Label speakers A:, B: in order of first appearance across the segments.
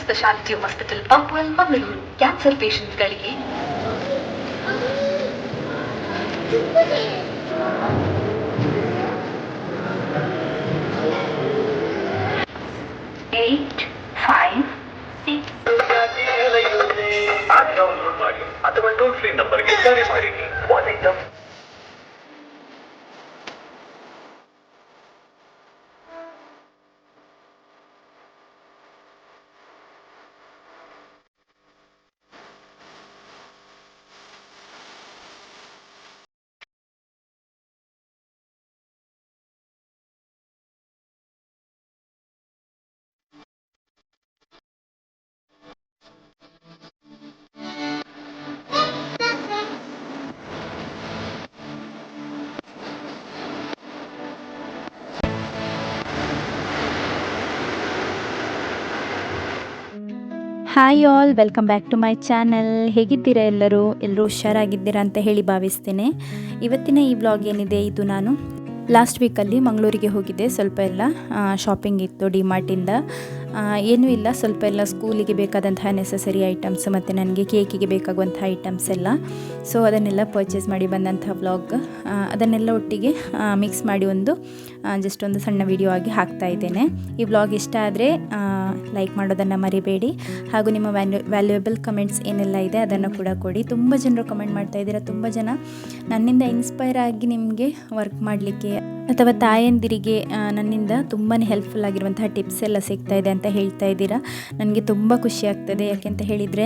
A: Speciality hospital ಅಂಪುಲ್ Mangaluru cancer ಪೇಷಂಟ್ಗಳಿಗೆ 8, 5, 6 download ಮಾಡಿ ಅಥವಾ ಟೋಲ್ ಫ್ರೀ ನಂಬರ್ಗೆ ಕರೆ ಮಾಡಿ.
B: Hi all, welcome back to my channel. ಹೇಗಿದ್ದೀರಾ ಎಲ್ಲರೂ ಹುಷಾರಾಗಿದ್ದೀರಾ ಅಂತ ಹೇಳಿ ಭಾವಿಸ್ತೇನೆ. ಇವತ್ತಿನ ಈ ವ್ಲಾಗ್ ಏನಿದೆ, ಇದು ನಾನು ಲಾಸ್ಟ್ ವೀಕಲ್ಲಿ ಮಂಗಳೂರಿಗೆ ಹೋಗಿದ್ದೆ. ಸ್ವಲ್ಪ ಎಲ್ಲ ಶಾಪಿಂಗ್ ಇತ್ತು ಡಿಮಾರ್ಟಿಂದ. ಏನೂ ಇಲ್ಲ, ಸ್ವಲ್ಪ ಎಲ್ಲ ಸ್ಕೂಲಿಗೆ ಬೇಕಾದಂತಹ ನೆಸಸರಿ ಐಟಮ್ಸ್ ಮತ್ತು ನನಗೆ ಕೇಕಿಗೆ ಬೇಕಾಗುವಂಥ ಐಟಮ್ಸ್ ಎಲ್ಲ, ಸೊ ಅದನ್ನೆಲ್ಲ ಪರ್ಚೇಸ್ ಮಾಡಿ ಬಂದಂಥ ವ್ಲಾಗ್. ಅದನ್ನೆಲ್ಲ ಒಟ್ಟಿಗೆ ಮಿಕ್ಸ್ ಮಾಡಿ ಜಸ್ಟ್ ಒಂದು ಸಣ್ಣ ವಿಡಿಯೋ ಆಗಿ ಹಾಕ್ತಾ ಇದ್ದೇನೆ. ಈ ವ್ಲಾಗ್ ಇಷ್ಟ ಆದರೆ ಲೈಕ್ ಮಾಡೋದನ್ನು ಮರಿಬೇಡಿ. ಹಾಗೂ ನಿಮ್ಮ ವ್ಯಾಲ್ಯೂಯಬಲ್ ಕಮೆಂಟ್ಸ್ ಏನೆಲ್ಲ ಇದೆ ಅದನ್ನು ಕೂಡ ಕೊಡಿ. ತುಂಬ ಜನರು ಕಮೆಂಟ್ ಮಾಡ್ತಾ ಇದ್ದೀರಾ. ತುಂಬ ಜನ ನನ್ನಿಂದ ಇನ್ಸ್ಪೈರ್ ಆಗಿ ನಿಮಗೆ ವರ್ಕ್ ಮಾಡಲಿಕ್ಕೆ ಅಥವಾ ತಾಯಂದಿರಿಗೆ ನನ್ನಿಂದ ತುಂಬಾ ಹೆಲ್ಪ್ಫುಲ್ ಆಗಿರುವಂತಹ ಟಿಪ್ಸ್ ಎಲ್ಲ ಸಿಗ್ತಾ ಇದೆ ಅಂತ ಹೇಳ್ತಾ ಇದ್ದೀರಾ. ನನಗೆ ತುಂಬ ಖುಷಿ ಆಗ್ತದೆ. ಯಾಕೆಂತ ಹೇಳಿದರೆ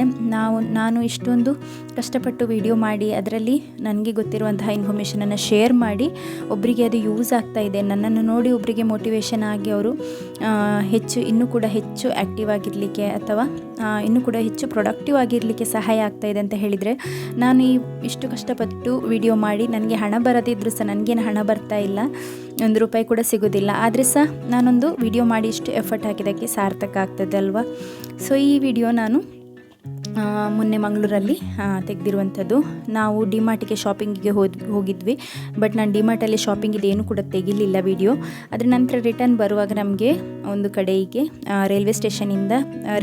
B: ನಾನು ಇಷ್ಟೊಂದು ಕಷ್ಟಪಟ್ಟು ವಿಡಿಯೋ ಮಾಡಿ ಅದರಲ್ಲಿ ನನಗೆ ಗೊತ್ತಿರುವಂತಹ ಇನ್ಫಾರ್ಮೇಷನನ್ನು ಶೇರ್ ಮಾಡಿ ಒಬ್ಬರಿಗೆ ಅದು ಯೂಸ್ ಆಗ್ತಾ ಇದೆ, ನನ್ನನ್ನು ನೋಡಿ ಒಬ್ಬರಿಗೆ ಮೋಟಿವೇಶನ್ ಆಗಿ ಅವರು ಇನ್ನೂ ಕೂಡ ಹೆಚ್ಚು ಆ್ಯಕ್ಟಿವ್ ಆಗಿರಲಿಕ್ಕೆ ಅಥವಾ ಇನ್ನೂ ಕೂಡ ಹೆಚ್ಚು ಪ್ರೊಡಕ್ಟಿವ್ ಆಗಿರಲಿಕ್ಕೆ ಸಹಾಯ ಆಗ್ತಾ ಇದೆ ಅಂತ ಹೇಳಿದರೆ, ನಾನು ಇಷ್ಟು ಕಷ್ಟಪಟ್ಟು ವಿಡಿಯೋ ಮಾಡಿ ನನಗೆ ಹಣ ಬರದಿದ್ದರೂ ಸಹ, ನನಗೇನು ಹಣ ಬರ್ತಾ ಇಲ್ಲ, ₹1 ಕೂಡ ಸಿಗೋದಿಲ್ಲ, ಆದರೆ ಸಹ ನಾನೊಂದು ವಿಡಿಯೋ ಮಾಡಿ ಇಷ್ಟು ಎಫರ್ಟ್ ಹಾಕಿದ್ದಕ್ಕೆ ಸಾರ್ಥಕ ಆಗ್ತದೆ ಅಲ್ವಾ. ಸೊ ಈ ವಿಡಿಯೋ ನಾನು ಮೊನ್ನೆ ಮಂಗಳೂರಲ್ಲಿ ತೆಗೆದಿರುವಂಥದ್ದು. ನಾವು ಡಿಮಾರ್ಟಿಗೆ ಶಾಪಿಂಗಿಗೆ ಹೋಗಿದ್ವಿ. ಬಟ್ ನಾನು ಡಿಮಾರ್ಟಲ್ಲಿ ಶಾಪಿಂಗ್ ಇದೇನು ಕೂಡ ತೆಗಿಲಿಲ್ಲ ವಿಡಿಯೋ. ಅದರ ನಂತರ ರಿಟರ್ನ್ ಬರುವಾಗ ನಮಗೆ ಒಂದು ಕಡೆಗೆ ರೈಲ್ವೆ ಸ್ಟೇಷನಿಂದ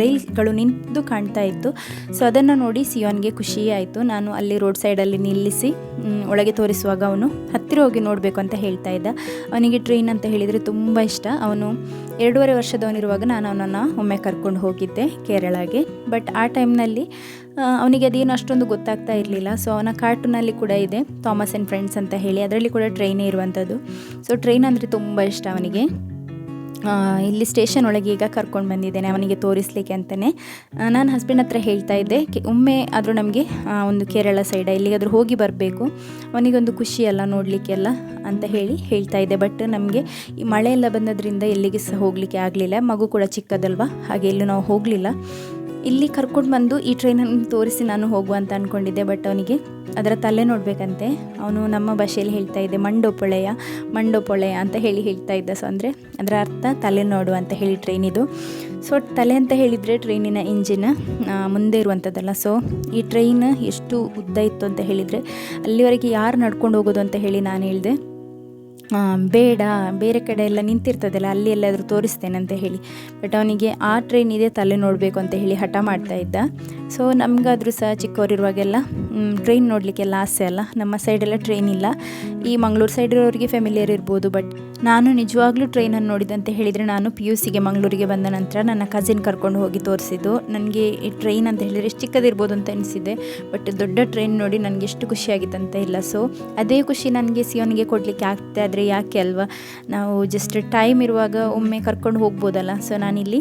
B: ರೈಲ್ಗಳು ನಿಂತು ಕಾಣ್ತಾ ಇತ್ತು. ಸೊ ಅದನ್ನು ನೋಡಿ ಸಿಯೋನ್ಗೆ ಖುಷಿ ಆಯಿತು. ನಾನು ಅಲ್ಲಿ ರೋಡ್ ಸೈಡಲ್ಲಿ ನಿಲ್ಲಿಸಿ ಒಳಗೆ ತೋರಿಸುವಾಗ ಅವನು ಹತ್ತಿರ ಹೋಗಿ ನೋಡಬೇಕು ಅಂತ ಹೇಳ್ತಾ ಇದ್ದ. ಅವನಿಗೆ ಟ್ರೈನ್ ಅಂತ ಹೇಳಿದರೆ ತುಂಬ ಇಷ್ಟ. ಅವನು 2.5 ವರ್ಷದವನಿರುವಾಗ ನಾನು ಅವನನ್ನು ಒಮ್ಮೆ ಕರ್ಕೊಂಡು ಹೋಗಿದ್ದೆ ಕೇರಳಗೆ. ಬಟ್ ಆ ಟೈಮ್ನಲ್ಲಿ ಅವನಿಗೆ ಅದೇನು ಅಷ್ಟೊಂದು ಗೊತ್ತಾಗ್ತಾ ಇರಲಿಲ್ಲ. ಸೊ ಅವನ ಕಾರ್ಟೂನಲ್ಲಿ ಕೂಡ ಇದೆ ಥಾಮಸ್ ಆ್ಯಂಡ್ ಫ್ರೆಂಡ್ಸ್ ಅಂತ ಹೇಳಿ, ಅದರಲ್ಲಿ ಕೂಡ ಟ್ರೈನೇ ಇರುವಂಥದ್ದು. ಸೊ ಟ್ರೈನ್ ಅಂದರೆ ತುಂಬ ಇಷ್ಟ ಅವನಿಗೆ. ಇಲ್ಲಿ ಸ್ಟೇಷನ್ ಒಳಗೆ ಈಗ ಕರ್ಕೊಂಡು ಬಂದಿದ್ದೇನೆ ಅವನಿಗೆ ತೋರಿಸಲಿಕ್ಕೆ ಅಂತಲೇ. ನಾನು ಹಸ್ಬೆಂಡ್ ಹತ್ರ ಹೇಳ್ತಾ ಇದ್ದೆ, ಒಮ್ಮೆ ಆದರೂ ನಮಗೆ ಒಂದು ಕೇರಳ ಸೈಡ ಎಲ್ಲಿಗಾದರೂ ಹೋಗಿ ಬರಬೇಕು, ಅವನಿಗೊಂದು ಖುಷಿ ಅಲ್ಲ ನೋಡಲಿಕ್ಕೆಲ್ಲ ಅಂತ ಹೇಳ್ತಾ ಇದ್ದೆ. ಬಟ್ ನಮಗೆ ಈ ಮಳೆ ಎಲ್ಲ ಬಂದದ್ರಿಂದ ಎಲ್ಲಿಗೆ ಸಹ ಹೋಗಲಿಕ್ಕೆ ಆಗಲಿಲ್ಲ. ಮಗು ಕೂಡ ಚಿಕ್ಕದಲ್ವ, ಹಾಗೆ ಎಲ್ಲೂ ನಾವು ಹೋಗಲಿಲ್ಲ. ಇಲ್ಲಿ ಕರ್ಕೊಂಡು ಬಂದು ಈ ಟ್ರೈನನ್ನು ತೋರಿಸಿ ನಾನು ಹೋಗುವಂತ ಅಂದ್ಕೊಂಡಿದ್ದೆ. ಬಟ್ ಅವನಿಗೆ ಅದರ ತಲೆ ನೋಡಬೇಕಂತೆ. ಅವನು ನಮ್ಮ ಭಾಷೆಯಲ್ಲಿ ಹೇಳ್ತಾ ಇದ್ದೆ ಮಂಡೋಪೊಳೆಯ ಅಂತ ಹೇಳ್ತಾ ಇದ್ದ. ಸೊ ಅಂದರೆ ಅದರ ಅರ್ಥ ತಲೆ ನೋಡು ಅಂತ ಹೇಳಿ ಟ್ರೈನಿದು. ಸೊ ತಲೆ ಅಂತ ಹೇಳಿದರೆ ಟ್ರೈನಿನ ಇಂಜಿನ್ ಮುಂದೆ ಇರುವಂಥದ್ದಲ್ಲ. ಸೊ ಈ ಟ್ರೈನ್ ಎಷ್ಟು ಉದ್ದ ಇತ್ತು ಅಂತ ಹೇಳಿದರೆ ಅಲ್ಲಿವರೆಗೆ ಯಾರು ನಡ್ಕೊಂಡು ಹೋಗೋದು ಅಂತ ಹೇಳಿ ನಾನು ಹೇಳಿದೆ, ಬೇಡ ಬೇರೆ ಕಡೆ ಎಲ್ಲ ನಿಂತಿರ್ತದಲ್ಲ ಅಲ್ಲಿ ಎಲ್ಲಾದರೂ ತೋರಿಸ್ತೇನೆ ಅಂತ ಹೇಳಿ. ಬಟ್ ಅವನಿಗೆ ಆ ಟ್ರೈನ್ ಇದೆ ತಲೆ ನೋಡಬೇಕು ಅಂತ ಹೇಳಿ ಹಠ ಮಾಡ್ತಾ ಇದ್ದ. ಸೊ ನಮಗಾದರೂ ಸಹ ಚಿಕ್ಕವರಿರುವಾಗೆಲ್ಲ ಟ್ರೈನ್ ನೋಡಲಿಕ್ಕೆಲ್ಲ ಆಸೆ ಅಲ್ಲ. ನಮ್ಮ ಸೈಡೆಲ್ಲ ಟ್ರೈನ್ ಇಲ್ಲ. ಈ ಮಂಗಳೂರು ಸೈಡ್ ಇರೋರಿಗೆ ಫೆಮಿಲಿಯರ್ ಇರ್ಬೋದು. ಬಟ್ ನಾನು ನಿಜವಾಗ್ಲೂ ಟ್ರೈನನ್ನು ನೋಡಿದಂತೆ ಹೇಳಿದರೆ ನಾನು PUCಗೆ ಮಂಗಳೂರಿಗೆ ಬಂದ ನಂತರ ನನ್ನ ಕಸಿನ್ ಕರ್ಕೊಂಡು ಹೋಗಿ ತೋರಿಸಿದ್ದು. ನನಗೆ ಈ ಟ್ರೈನ್ ಅಂತ ಹೇಳಿದರೆ ಎಷ್ಟು ಚಿಕ್ಕದಿರ್ಬೋದು ಅಂತ ಅನಿಸಿದೆ. ಬಟ್ ದೊಡ್ಡ ಟ್ರೈನ್ ನೋಡಿ ನನಗೆ ಎಷ್ಟು ಖುಷಿಯಾಗಿತ್ತಂತ ಇಲ್ಲ. ಸೊ ಅದೇ ಖುಷಿ ನನಗೆ ಸಿಯೋನಿಗೆ ಕೊಡಲಿಕ್ಕೆ ಆಗ್ತದೆ. ಆದರೆ ಯಾಕೆ ಅಲ್ವಾ, ನಾವು ಜಸ್ಟ್ ಟೈಮ್ ಇರುವಾಗ ಒಮ್ಮೆ ಕರ್ಕೊಂಡು ಹೋಗ್ಬೋದಲ್ಲ. ಸೊ ನಾನಿಲ್ಲಿ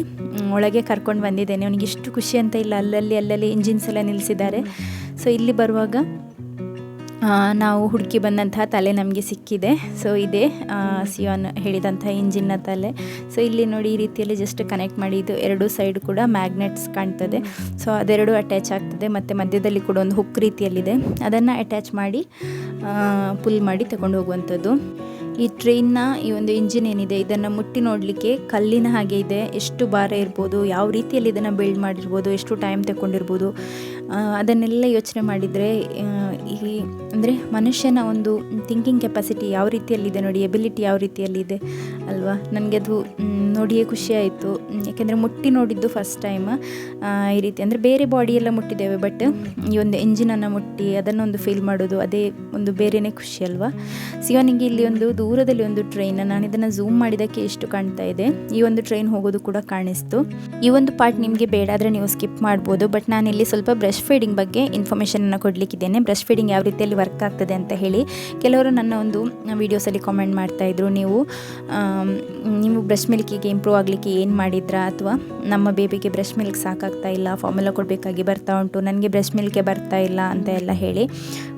B: ಒಳಗೆ ಕರ್ಕೊಂಡು ಬಂದಿದ್ದೇನೆ. ಅವನಿಗೆ ಎಷ್ಟು ಖುಷಿ ಅಂತ ಇಲ್ಲ. ಅಲ್ಲಲ್ಲಿ ಇಂಜಿನ್ಸ್ ಎಲ್ಲ ನಿಲ್ಲಿಸಿದ್ದಾರೆ. ಸೊ ಇಲ್ಲಿ ಬರುವಾಗ ನಾವು ಹುಡುಕಿ ಬಂದಂತಹ ತಲೆ ನಮಗೆ ಸಿಕ್ಕಿದೆ. ಸೊ ಇದೇ ಸಿಯೋನ್ ಹೇಳಿದಂತಹ ಇಂಜಿನ್ನ ತಲೆ. ಸೊ ಇಲ್ಲಿ ನೋಡಿ ಈ ರೀತಿಯಲ್ಲಿ ಜಸ್ಟ್ ಕನೆಕ್ಟ್ ಮಾಡಿ, ಇದು 2 ಸೈಡ್ ಕೂಡ ಮ್ಯಾಗ್ನೆಟ್ಸ್ ಕಾಣ್ತದೆ. ಸೊ ಅದೆರಡು ಅಟ್ಯಾಚ್ ಆಗ್ತದೆ. ಮತ್ತು ಮಧ್ಯದಲ್ಲಿ ಕೂಡ ಒಂದು ಹುಕ್ ರೀತಿಯಲ್ಲಿದೆ, ಅದನ್ನು ಅಟ್ಯಾಚ್ ಮಾಡಿ ಪುಲ್ ಮಾಡಿ ತಗೊಂಡು ಹೋಗುವಂಥದ್ದು. ಈ ಟ್ರೈನ್ನ ಈ ಒಂದು ಇಂಜಿನ್ ಏನಿದೆ ಇದನ್ನು ಮುಟ್ಟಿ ನೋಡಲಿಕ್ಕೆ ಕಲ್ಲಿನ ಹಾಗೆ ಇದೆ. ಎಷ್ಟು ಭಾರ ಇರ್ಬೋದು, ಯಾವ ರೀತಿಯಲ್ಲಿ ಇದನ್ನು ಬಿಲ್ಡ್ ಮಾಡಿರ್ಬೋದು, ಎಷ್ಟು ಟೈಮ್ ತಗೊಂಡಿರ್ಬೋದು, ಅದನ್ನೆಲ್ಲ ಯೋಚನೆ ಮಾಡಿದರೆ ಈ ಅಂದರೆ ಮನುಷ್ಯನ ಒಂದು ಥಿಂಕಿಂಗ್ ಕೆಪಾಸಿಟಿ ಯಾವ ರೀತಿಯಲ್ಲಿದೆ ನೋಡಿ, ಎಬಿಲಿಟಿ ಯಾವ ರೀತಿಯಲ್ಲಿದೆ ಅಲ್ವಾ. ನನಗೆ ಅದು ನೋಡಿಯೇ ಖುಷಿಯಾಯಿತು. ಯಾಕೆಂದರೆ ಮುಟ್ಟಿ ನೋಡಿದ್ದು ಫಸ್ಟ್ ಟೈಮ್ ಈ ರೀತಿ. ಅಂದರೆ ಬೇರೆ ಬಾಡಿಯೆಲ್ಲ ಮುಟ್ಟಿದ್ದೇವೆ, ಬಟ್ ಈ ಒಂದು ಎಂಜಿನನ್ನು ಮುಟ್ಟಿ ಅದನ್ನೊಂದು ಫೀಲ್ ಮಾಡೋದು ಅದೇ ಒಂದು ಬೇರೆಯೇ ಖುಷಿ ಅಲ್ವಾ. ಸಿಯೋನಿಗೆ ಇಲ್ಲಿ ಒಂದು ದೂರದಲ್ಲಿ ಒಂದು ಟ್ರೈನ್, ನಾನು ಇದನ್ನು ಝೂಮ್ ಮಾಡಿದ್ದಕ್ಕೆ ಎಷ್ಟು ಕಾಣ್ತಾ ಇದೆ, ಈ ಒಂದು ಟ್ರೈನ್ ಹೋಗೋದು ಕೂಡ ಕಾಣಿಸ್ತು. ಈ ಒಂದು ಪಾರ್ಟ್ ನಿಮಗೆ ಬೇಡ ಆದರೆ ನೀವು ಸ್ಕಿಪ್ ಮಾಡ್ಬೋದು, ಬಟ್ ನಾನಿಲ್ಲಿ ಸ್ವಲ್ಪ ಬ್ರೆಸ್ಟ್ ಫೀಡಿಂಗ್ ಬಗ್ಗೆ ಇನ್ಫಾರ್ಮೇಷನನ್ನು ಕೊಡಲಿಕ್ಕಿದ್ದೇನೆ. ಬ್ರೆಸ್ಟ್ ಫೀಡಿಂಗ್ ಯಾವ ರೀತಿಯಲ್ಲಿ ವರ್ಕ್ ಆಗ್ತದೆ ಅಂತ ಹೇಳಿ ಕೆಲವರು ನನ್ನ ಒಂದು ವೀಡಿಯೋಸಲ್ಲಿ ಕಾಮೆಂಟ್ ಮಾಡ್ತಾಯಿದ್ರು, ನೀವು ಬ್ರೆಸ್ಟ್ ಮಿಲ್ಕಿಗೆ ಇಂಪ್ರೂವ್ ಆಗಲಿಕ್ಕೆ ಏನು ಮಾಡಿದ್ರಾ, ಅಥವಾ ನಮ್ಮ ಬೇಬಿಗೆ ಬ್ರೆಸ್ಟ್ ಮಿಲ್ಕ್ ಸಾಕಾಗ್ತಾ ಇಲ್ಲ, ಫಾರ್ಮುಲಾ ಕೊಡಬೇಕಾಗಿ ಬರ್ತಾ ಉಂಟು, ನನಗೆ ಬ್ರೆಸ್ಟ್ ಮಿಲ್ಕೆ ಬರ್ತಾ ಇಲ್ಲ ಅಂತ ಎಲ್ಲ ಹೇಳಿ.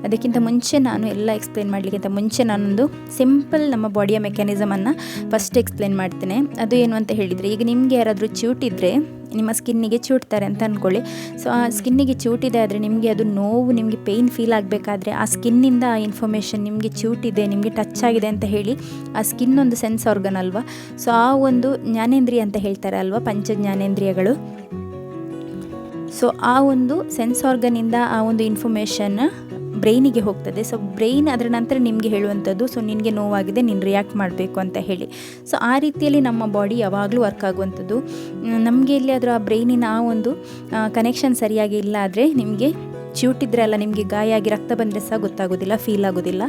B: ಅದಕ್ಕಿಂತ ಮುಂಚೆ ನಾನು ಎಲ್ಲ ಎಕ್ಸ್ಪ್ಲೇನ್ ಮಾಡಲಿಕ್ಕಿಂತ ಮುಂಚೆ ನಾನೊಂದು ಸಿಂಪಲ್ ನಮ್ಮ ಬಾಡಿಯ ಮೆಕ್ಯಾನಿಸಮನ್ನು ಫಸ್ಟ್ ಎಕ್ಸ್ಪ್ಲೇನ್ ಮಾಡ್ತೇನೆ. ಅದು ಏನು ಅಂತ ಹೇಳಿದರೆ, ಈಗ ನಿಮಗೆ ಯಾರಾದರೂ ಚ್ಯೂಟಿದ್ರೆ ನಿಮ್ಮ ಸ್ಕಿನ್ನಿಗೆ ಚೂಟ್ತಾರೆ ಅಂತ ಅಂದ್ಕೊಳ್ಳಿ. ಸೊ ಆ ಸ್ಕಿನ್ನಿಗೆ ಚೂಟಿದೆ ಆದರೆ ನಿಮಗೆ ಅದು ನೋವು, ನಿಮಗೆ ಪೇಯ್ನ್ ಫೀಲ್ ಆಗಬೇಕಾದ್ರೆ ಆ ಸ್ಕಿನ್ನಿಂದ ಆ ಇನ್ಫಾರ್ಮೇಷನ್ ನಿಮಗೆ ಚೂಟಿದೆ, ನಿಮಗೆ ಟಚ್ ಆಗಿದೆ ಅಂತ ಹೇಳಿ, ಆ ಸ್ಕಿನ್ ಒಂದು ಸೆನ್ಸ್ ಆರ್ಗನ್ ಅಲ್ವಾ. ಸೊ ಆ ಒಂದು ಜ್ಞಾನೇಂದ್ರಿಯ ಅಂತ ಹೇಳ್ತಾರೆ ಅಲ್ವಾ, ಪಂಚ ಜ್ಞಾನೇಂದ್ರಿಯಗಳು. ಸೊ ಆ ಒಂದು ಸೆನ್ಸ್ ಆರ್ಗನಿಂದ ಆ ಒಂದು ಇನ್ಫಾರ್ಮೇಷನ್ ಬ್ರೈನಿಗೆ ಹೋಗ್ತದೆ. ಸೊ ಬ್ರೈನ್ ಅದರ ನಂತರ ನಿಮಗೆ ಹೇಳುವಂಥದ್ದು, ಸೊ ನಿನಗೆ ನೋವಾಗಿದೆ, ನೀನು ರಿಯಾಕ್ಟ್ ಮಾಡಬೇಕು ಅಂತ ಹೇಳಿ. ಸೊ ಆ ರೀತಿಯಲ್ಲಿ ನಮ್ಮ ಬಾಡಿ ಯಾವಾಗಲೂ ವರ್ಕ್ ಆಗುವಂಥದ್ದು. ನಮಗೆ ಇಲ್ಲಿ ಅದರ ಆ ಬ್ರೈನಿನ ಆ ಒಂದು ಕನೆಕ್ಷನ್ ಸರಿಯಾಗಿ ಇಲ್ಲ ಆದರೆ ನಿಮಗೆ ಚ್ಯೂಟಿದ್ರೆ ಅಲ್ಲ, ನಿಮಗೆ ಗಾಯ ಆಗಿ ರಕ್ತ ಬಂದರೆ ಸಹ ಗೊತ್ತಾಗೋದಿಲ್ಲ, ಫೀಲ್ ಆಗೋದಿಲ್ಲ.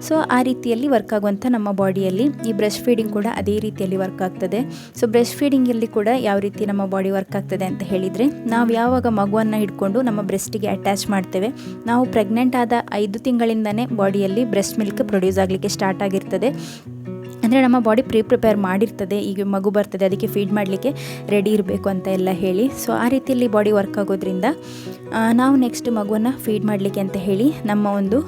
B: ಸೊ ಆ ರೀತಿಯಲ್ಲಿ ವರ್ಕ್ ಆಗುವಂಥ ನಮ್ಮ ಬಾಡಿಯಲ್ಲಿ ಈ ಬ್ರೆಸ್ಟ್ ಫೀಡಿಂಗ್ ಕೂಡ ಅದೇ ರೀತಿಯಲ್ಲಿ ವರ್ಕ್ ಆಗ್ತದೆ. ಸೊ ಬ್ರೆಸ್ಟ್ ಫೀಡಿಂಗಲ್ಲಿ ಕೂಡ ಯಾವ ರೀತಿ ನಮ್ಮ ಬಾಡಿ ವರ್ಕ್ ಆಗ್ತದೆ ಅಂತ ಹೇಳಿದರೆ, ನಾವು ಯಾವಾಗ ಮಗುವನ್ನು ಹಿಡ್ಕೊಂಡು ನಮ್ಮ ಬ್ರೆಸ್ಟಿಗೆ ಅಟ್ಯಾಚ್ ಮಾಡ್ತೇವೆ, ನಾವು ಪ್ರೆಗ್ನೆಂಟ್ ಆದ 5 ತಿಂಗಳಿಂದನೇ ಬಾಡಿಯಲ್ಲಿ ಬ್ರೆಸ್ಟ್ ಮಿಲ್ಕ್ ಪ್ರೊಡ್ಯೂಸ್ ಆಗಲಿಕ್ಕೆ ಸ್ಟಾರ್ಟ್ ಆಗಿರ್ತದೆ. ಅಂದರೆ ನಮ್ಮ ಬಾಡಿ ಪ್ರಿಪೇರ್ ಮಾಡಿರ್ತದೆ, ಈಗ ಮಗು ಬರ್ತದೆ ಅದಕ್ಕೆ ಫೀಡ್ ಮಾಡಲಿಕ್ಕೆ ರೆಡಿ ಇರಬೇಕು ಅಂತ ಎಲ್ಲ ಹೇಳಿ. ಸೊ ಆ ರೀತಿಯಲ್ಲಿ ಬಾಡಿ ವರ್ಕ್ ಆಗೋದ್ರಿಂದ ನಾವು ನೆಕ್ಸ್ಟ್ ಮಗುವನ್ನು ಫೀಡ್ ಮಾಡಲಿಕ್ಕೆ ಅಂತ ಹೇಳಿ ನಮ್ಮ ಒಂದು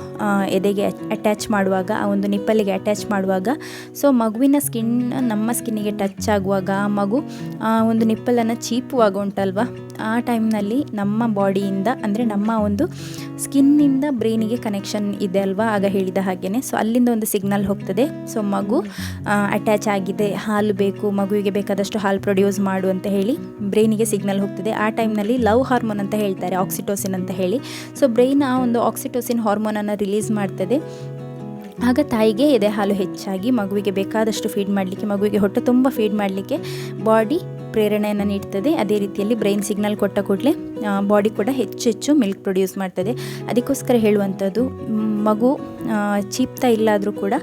B: ಎದೆಗೆ ಅಟ್ಯಾಚ್ ಮಾಡುವಾಗ, ಆ ಒಂದು ನಿಪ್ಪಲ್ಲಿಗೆ ಅಟ್ಯಾಚ್ ಮಾಡುವಾಗ, ಸೊ ಮಗುವಿನ ಸ್ಕಿನ್ ನಮ್ಮ ಸ್ಕಿನ್ನಿಗೆ ಟಚ್ ಆಗುವಾಗ, ಆ ಮಗು ಒಂದು ನಿಪ್ಪಲನ್ನು ಚೀಪುವಾಗ ಉಂಟಲ್ವ, ಆ ಟೈಮ್ನಲ್ಲಿ ನಮ್ಮ ಬಾಡಿಯಿಂದ ಅಂದರೆ ನಮ್ಮ ಒಂದು ಸ್ಕಿನ್ನಿಂದ ಬ್ರೈನಿಗೆ ಕನೆಕ್ಷನ್ ಇದೆ ಅಲ್ವಾ, ಆಗ ಹೇಳಿದ ಹಾಗೆಯೇ. ಸೊ ಅಲ್ಲಿಂದ ಒಂದು ಸಿಗ್ನಲ್ ಹೋಗ್ತದೆ, ಸೊ ಮಗು ಅಟ್ಯಾಚ್ ಆಗಿದೆ, ಹಾಲು ಬೇಕು, ಮಗುವಿಗೆ ಬೇಕಾದಷ್ಟು ಹಾಲು ಪ್ರೊಡ್ಯೂಸ್ ಮಾಡು ಅಂತ ಹೇಳಿ ಬ್ರೈನಿಗೆ ಸಿಗ್ನಲ್ ಹೋಗ್ತದೆ. ಆ ಟೈಮ್ನಲ್ಲಿ ಲವ್ ಹಾರ್ಮೋನ್ ಅಂತ ಹೇಳ್ತಾರೆ, ಆಕ್ಸಿಟೋಸಿನ್ ಅಂತ ಹೇಳಿ. ಸೊ ಬ್ರೈನ್ ಆ ಒಂದು ಆಕ್ಸಿಟೋಸಿನ್ ಹಾರ್ಮೋನನ್ನು ರಿಲೀಸ್ ಮಾಡ್ತದೆ. ಆಗ ತಾಯಿಗೆ ಎದೆ ಹಾಲು ಹೆಚ್ಚಾಗಿ ಮಗುವಿಗೆ ಬೇಕಾದಷ್ಟು ಫೀಡ್ ಮಾಡಲಿಕ್ಕೆ, ಮಗುವಿಗೆ ಹೊಟ್ಟೆ ತುಂಬ ಫೀಡ್ ಮಾಡಲಿಕ್ಕೆ ಬಾಡಿ ಪ್ರೇರಣೆಯನ್ನು ನೀಡ್ತದೆ. ಅದೇ ರೀತಿಯಲ್ಲಿ ಬ್ರೈನ್ ಸಿಗ್ನಲ್ ಕೊಟ್ಟ ಕೂಡಲೇ ಬಾಡಿ ಕೂಡ ಹೆಚ್ಚು ಮಿಲ್ಕ್ ಪ್ರೊಡ್ಯೂಸ್ ಮಾಡ್ತದೆ. ಅದಕ್ಕೋಸ್ಕರ ಹೇಳುವಂಥದ್ದು, ಮಗು ಚೀಪ್ತಾ ಇಲ್ಲಾದರೂ ಕೂಡ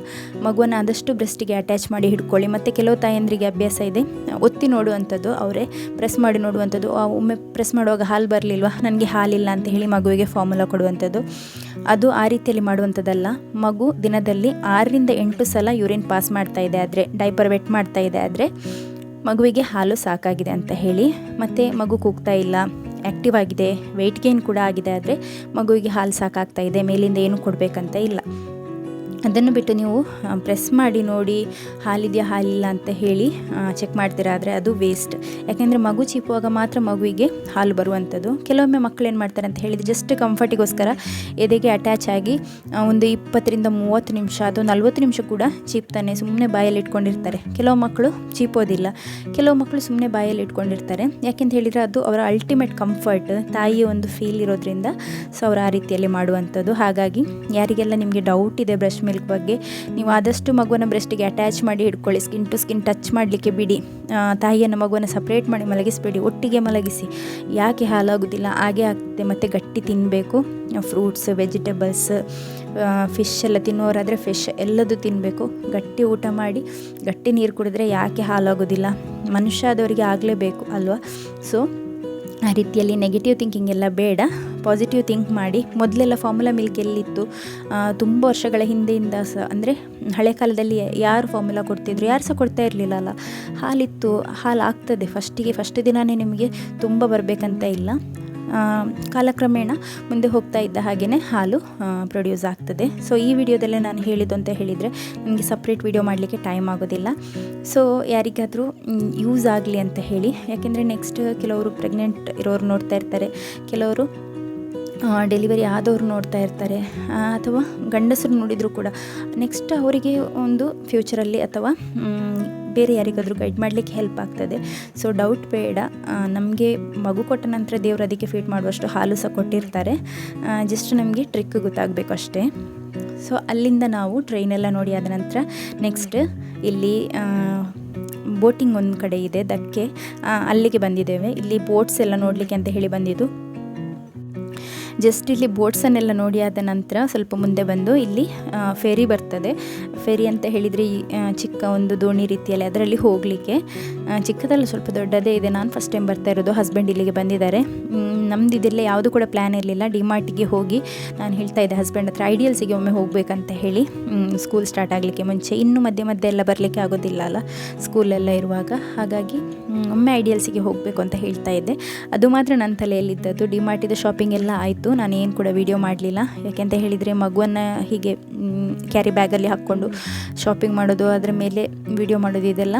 B: ಮಗುವನ್ನು ಆದಷ್ಟು ಬ್ರೆಸ್ಟಿಗೆ ಅಟ್ಯಾಚ್ ಮಾಡಿ ಹಿಡ್ಕೊಳ್ಳಿ. ಮತ್ತು ಕೆಲವು ತಾಯಂದ್ರಿಗೆ ಅಭ್ಯಾಸ ಇದೆ, ಒತ್ತಿ ನೋಡುವಂಥದ್ದು, ಅವರೇ ಪ್ರೆಸ್ ಮಾಡಿ ನೋಡುವಂಥದ್ದು. ಒಮ್ಮೆ ಪ್ರೆಸ್ ಮಾಡುವಾಗ ಹಾಲು ಬರಲಿಲ್ವಾ, ನನಗೆ ಹಾಲಿಲ್ಲ ಅಂತ ಹೇಳಿ ಮಗುವಿಗೆ ಫಾರ್ಮುಲಾ ಕೊಡುವಂಥದ್ದು. ಅದು ಆ ರೀತಿಯಲ್ಲಿ ಮಾಡುವಂಥದ್ದಲ್ಲ. ಮಗು ದಿನದಲ್ಲಿ 6 ರಿಂದ 8 ಸಲ ಯೂರಿನ್ ಪಾಸ್ ಮಾಡ್ತಾ ಇದೆ ಆದರೆ, ಡೈಪರ್ ವೆಟ್ ಮಾಡ್ತಾ ಇದೆ ಆದರೆ ಮಗುವಿಗೆ ಹಾಲು ಸಾಕಾಗಿದೆ ಅಂತ ಹೇಳಿ. ಮತ್ತು ಮಗು ಕೂಗ್ತಾ ಇಲ್ಲ, ಆ್ಯಕ್ಟಿವ್ ಆಗಿದೆ, ವೆಯ್ಟ್ ಗೇನ್ ಕೂಡ ಆಗಿದೆ ಆದರೆ ಮಗುವಿಗೆ ಹಾಲು ಸಾಕಾಗ್ತಾ ಇದೆ, ಮೇಲಿಂದ ಏನು ಕೊಡಬೇಕಂತ ಇಲ್ಲ. ಅದನ್ನು ಬಿಟ್ಟು ನೀವು ಪ್ರೆಸ್ ಮಾಡಿ ನೋಡಿ ಹಾಲಿದೆಯಾ ಹಾಲಿಲ್ಲ ಅಂತ ಹೇಳಿ ಚೆಕ್ ಮಾಡ್ತೀರಾ ಆದರೆ ಅದು ವೇಸ್ಟ್. ಯಾಕೆಂದರೆ ಮಗು ಚೀಪುವಾಗ ಮಾತ್ರ ಮಗುವಿಗೆ ಹಾಲು ಬರುವಂಥದ್ದು. ಕೆಲವೊಮ್ಮೆ ಮಕ್ಕಳು ಏನು ಮಾಡ್ತಾರೆ ಅಂತ ಹೇಳಿದರೆ, ಜಸ್ಟ್ ಕಂಫರ್ಟಿಗೋಸ್ಕರ ಎದೆಗೆ ಅಟ್ಯಾಚ್ ಆಗಿ ಒಂದು 20 ರಿಂದ 30 ನಿಮಿಷ ಅಥವಾ 40 ನಿಮಿಷ ಕೂಡ ಚೀಪ್ತಾನೆ ಸುಮ್ಮನೆ ಬಾಯಲ್ಲಿ ಇಟ್ಕೊಂಡಿರ್ತಾರೆ. ಕೆಲವು ಮಕ್ಕಳು ಚೀಪೋದಿಲ್ಲ, ಕೆಲವು ಮಕ್ಕಳು ಸುಮ್ಮನೆ ಬಾಯಲ್ಲಿ ಇಟ್ಕೊಂಡಿರ್ತಾರೆ. ಯಾಕೆಂತ ಹೇಳಿದರೆ ಅದು ಅವರ ಅಲ್ಟಿಮೇಟ್ ಕಂಫರ್ಟ್, ತಾಯಿಯ ಒಂದು ಫೀಲ್ ಇರೋದ್ರಿಂದ ಸೊ ಅವರು ಆ ರೀತಿಯಲ್ಲಿ ಮಾಡುವಂಥದ್ದು. ಹಾಗಾಗಿ ಯಾರಿಗೆಲ್ಲ ನಿಮಗೆ ಡೌಟ್ ಇದೆ ಬ್ರೆಸ್ಟ್ ಮಿಲ್ಕ್ ಬಗ್ಗೆ, ನೀವು ಆದಷ್ಟು ಮಗುವನ್ನು ಬ್ರೆಸ್ಟಿಗೆ ಅಟ್ಯಾಚ್ ಮಾಡಿ ಹಿಡ್ಕೊಳ್ಳಿ. ಸ್ಕಿನ್ ಟು ಸ್ಕಿನ್ ಟಚ್ ಮಾಡಲಿಕ್ಕೆ ಬಿಡಿ. ತಾಯಿಯನ್ನು ಮಗುವನ್ನು ಸಪ್ರೇಟ್ ಮಾಡಿ ಮಲಗಿಸಬೇಡಿ, ಒಟ್ಟಿಗೆ ಮಲಗಿಸಿ. ಯಾಕೆ ಹಾಲಾಗೋದಿಲ್ಲ, ಹಾಗೆ ಆಗ್ತದೆ. ಮತ್ತು ಗಟ್ಟಿ ತಿನ್ನಬೇಕು, ಫ್ರೂಟ್ಸ್, ವೆಜಿಟೇಬಲ್ಸ್, ಫಿಶ್ ಎಲ್ಲ ತಿನ್ನೋರಾದರೆ ಫಿಶ್ ಎಲ್ಲದೂ ತಿನ್ನಬೇಕು. ಗಟ್ಟಿ ಊಟ ಮಾಡಿ ಗಟ್ಟಿ ನೀರು ಕುಡಿದ್ರೆ ಯಾಕೆ ಹಾಲಾಗೋದಿಲ್ಲ, ಮನುಷ್ಯ ಆದವರಿಗೆ ಆಗಲೇಬೇಕು ಅಲ್ವಾ. ಸೊ ಆ ರೀತಿಯಲ್ಲಿ ನೆಗೆಟಿವ್ ಥಿಂಕಿಂಗ್ ಎಲ್ಲ ಬೇಡ, ಪಾಸಿಟಿವ್ ಥಿಂಕ್ ಮಾಡಿ. ಮೊದಲೆಲ್ಲ ಫಾರ್ಮುಲಾ ಮಿಲ್ಕ್ ಎಲ್ಲಿತ್ತು, ತುಂಬ ವರ್ಷಗಳ ಹಿಂದೆಯಿಂದ ಸಹ, ಅಂದರೆ ಹಳೆ ಕಾಲದಲ್ಲಿ ಯಾರು ಫಾರ್ಮುಲಾ ಕೊಡ್ತಿದ್ರು, ಯಾರು ಸಹ ಕೊಡ್ತಾ ಇರಲಿಲ್ಲ ಅಲ್ಲ. ಹಾಲಿತ್ತು, ಹಾಲು ಆಗ್ತದೆ. ಫಸ್ಟ್ ದಿನವೇ ನಿಮಗೆ ತುಂಬ ಬರಬೇಕಂತ ಇಲ್ಲ. ಕಾಲಕ್ರಮೇಣ ಮುಂದೆ ಹೋಗ್ತಾ ಇದ್ದ ಹಾಗೆಯೇ ಹಾಲು ಪ್ರೊಡ್ಯೂಸ್ ಆಗ್ತದೆ. ಸೊ ಈ ವಿಡಿಯೋದಲ್ಲೇ ನಾನು ಹೇಳಿದ್ದು ಅಂತ ಹೇಳಿದರೆ ನನಗೆ ಸಪ್ರೇಟ್ ವಿಡಿಯೋ ಮಾಡಲಿಕ್ಕೆ ಟೈಮ್ ಆಗೋದಿಲ್ಲ. ಸೊ ಯಾರಿಗಾದರೂ ಯೂಸ್ ಆಗಲಿ ಅಂತ ಹೇಳಿ. ಯಾಕೆಂದರೆ ನೆಕ್ಸ್ಟ್ ಕೆಲವರು ಪ್ರೆಗ್ನೆಂಟ್ ಇರೋರು ನೋಡ್ತಾ ಇರ್ತಾರೆ, ಕೆಲವರು ಡೆಲಿವರಿ ಆದವರು ನೋಡ್ತಾ ಇರ್ತಾರೆ, ಅಥವಾ ಗಂಡಸರು ನೋಡಿದರೂ ಕೂಡ ನೆಕ್ಸ್ಟ್ ಅವರಿಗೆ ಒಂದು ಫ್ಯೂಚರಲ್ಲಿ ಅಥವಾ ಬೇರೆ ಯಾರಿಗಾದರೂ ಗೈಡ್ ಮಾಡಲಿಕ್ಕೆ ಹೆಲ್ಪ್ ಆಗ್ತದೆ. ಸೊ ಡೌಟ್ ಬೇಡ, ನಮಗೆ ಮಗು ಕೊಟ್ಟ ನಂತರ ದೇವರು ಅದಕ್ಕೆ ಫೀಡ್ ಮಾಡುವಷ್ಟು ಹಾಲು ಸಹ ಕೊಟ್ಟಿರ್ತಾರೆ. ಜಸ್ಟ್ ನಮಗೆ ಟ್ರಿಕ್ ಗೊತ್ತಾಗಬೇಕು ಅಷ್ಟೇ. ಸೊ ಅಲ್ಲಿಂದ ನಾವು ಟ್ರೈನೆಲ್ಲ ನೋಡಿ ಆದ ನಂತರ ನೆಕ್ಸ್ಟ್ ಇಲ್ಲಿ ಬೋಟಿಂಗ್ ಒಂದು ಕಡೆ ಇದೆ, ದಕ್ಕೆ ಅಲ್ಲಿಗೆ ಬಂದಿದ್ದೇವೆ. ಇಲ್ಲಿ ಬೋಟ್ಸ್ ಎಲ್ಲ ನೋಡಲಿಕ್ಕೆ ಅಂತ ಹೇಳಿ ಬಂದಿದ್ದು. ಜಸ್ಟ್ ಇಲ್ಲಿ ಬೋಟ್ಸನ್ನೆಲ್ಲ ನೋಡಿ ಆದ ನಂತರ ಸ್ವಲ್ಪ ಮುಂದೆ ಬಂದು ಇಲ್ಲಿ ಫೆರಿ ಬರ್ತದೆ. ಫೆರಿ ಅಂತ ಹೇಳಿದರೆ ಚಿಕ್ಕ ಒಂದು ದೋಣಿ ರೀತಿಯಲ್ಲಿ ಅದರಲ್ಲಿ ಹೋಗಲಿಕ್ಕೆ. ಚಿಕ್ಕದಲ್ಲ, ಸ್ವಲ್ಪ ದೊಡ್ಡದೇ ಇದೆ. ನಾನು ಫಸ್ಟ್ ಟೈಮ್ ಬರ್ತಾ ಇರೋದು, ಹಸ್ಬೆಂಡ್ ಇಲ್ಲಿಗೆ ಬಂದಿದ್ದಾರೆ. ನಮ್ದು ಇದೆಲ್ಲ ಯಾವುದು ಕೂಡ ಪ್ಲ್ಯಾನ್ ಇರಲಿಲ್ಲ. ಡಿಮಾರ್ಟಿಗೆ ಹೋಗಿ ನಾನು ಹೇಳ್ತಾ ಇದ್ದೆ ಹಸ್ಬೆಂಡ್ ಹತ್ರ ಐಡಿಯಲ್ಸಿಗೆ ಒಮ್ಮೆ ಹೋಗಬೇಕಂತ ಹೇಳಿ, ಸ್ಕೂಲ್ ಸ್ಟಾರ್ಟ್ ಆಗಲಿಕ್ಕೆ ಮುಂಚೆ. ಇನ್ನು ಮಧ್ಯೆ ಮಧ್ಯೆ ಎಲ್ಲ ಬರಲಿಕ್ಕೆ ಆಗೋದಿಲ್ಲ ಅಲ್ಲ ಸ್ಕೂಲೆಲ್ಲ ಇರುವಾಗ, ಹಾಗಾಗಿ ಒಮ್ಮೆ ಐಡಿಯಲ್ಸಿಗೆ ಹೋಗಬೇಕು ಅಂತ ಹೇಳ್ತಾ ಇದ್ದೆ. ಅದು ಮಾತ್ರ ನನ್ನ ತಲೆಯಲ್ಲಿದ್ದದ್ದು. ಡಿಮಾರ್ಟಿದ ಶಾಪಿಂಗ್ ಎಲ್ಲ ಆಯಿತು, ನಾನೇನು ಕೂಡ ವಿಡಿಯೋ ಮಾಡಲಿಲ್ಲ. ಯಾಕೆಂತ ಹೇಳಿದರೆ ಮಗುವನ್ನು ಹೀಗೆ ಕ್ಯಾರಿ ಬ್ಯಾಗಲ್ಲಿ ಹಾಕ್ಕೊಂಡು ಶಾಪಿಂಗ್ ಮಾಡೋದು, ಅದರ ಮೇಲೆ ವಿಡಿಯೋ ಮಾಡೋದು ಇದೆಲ್ಲ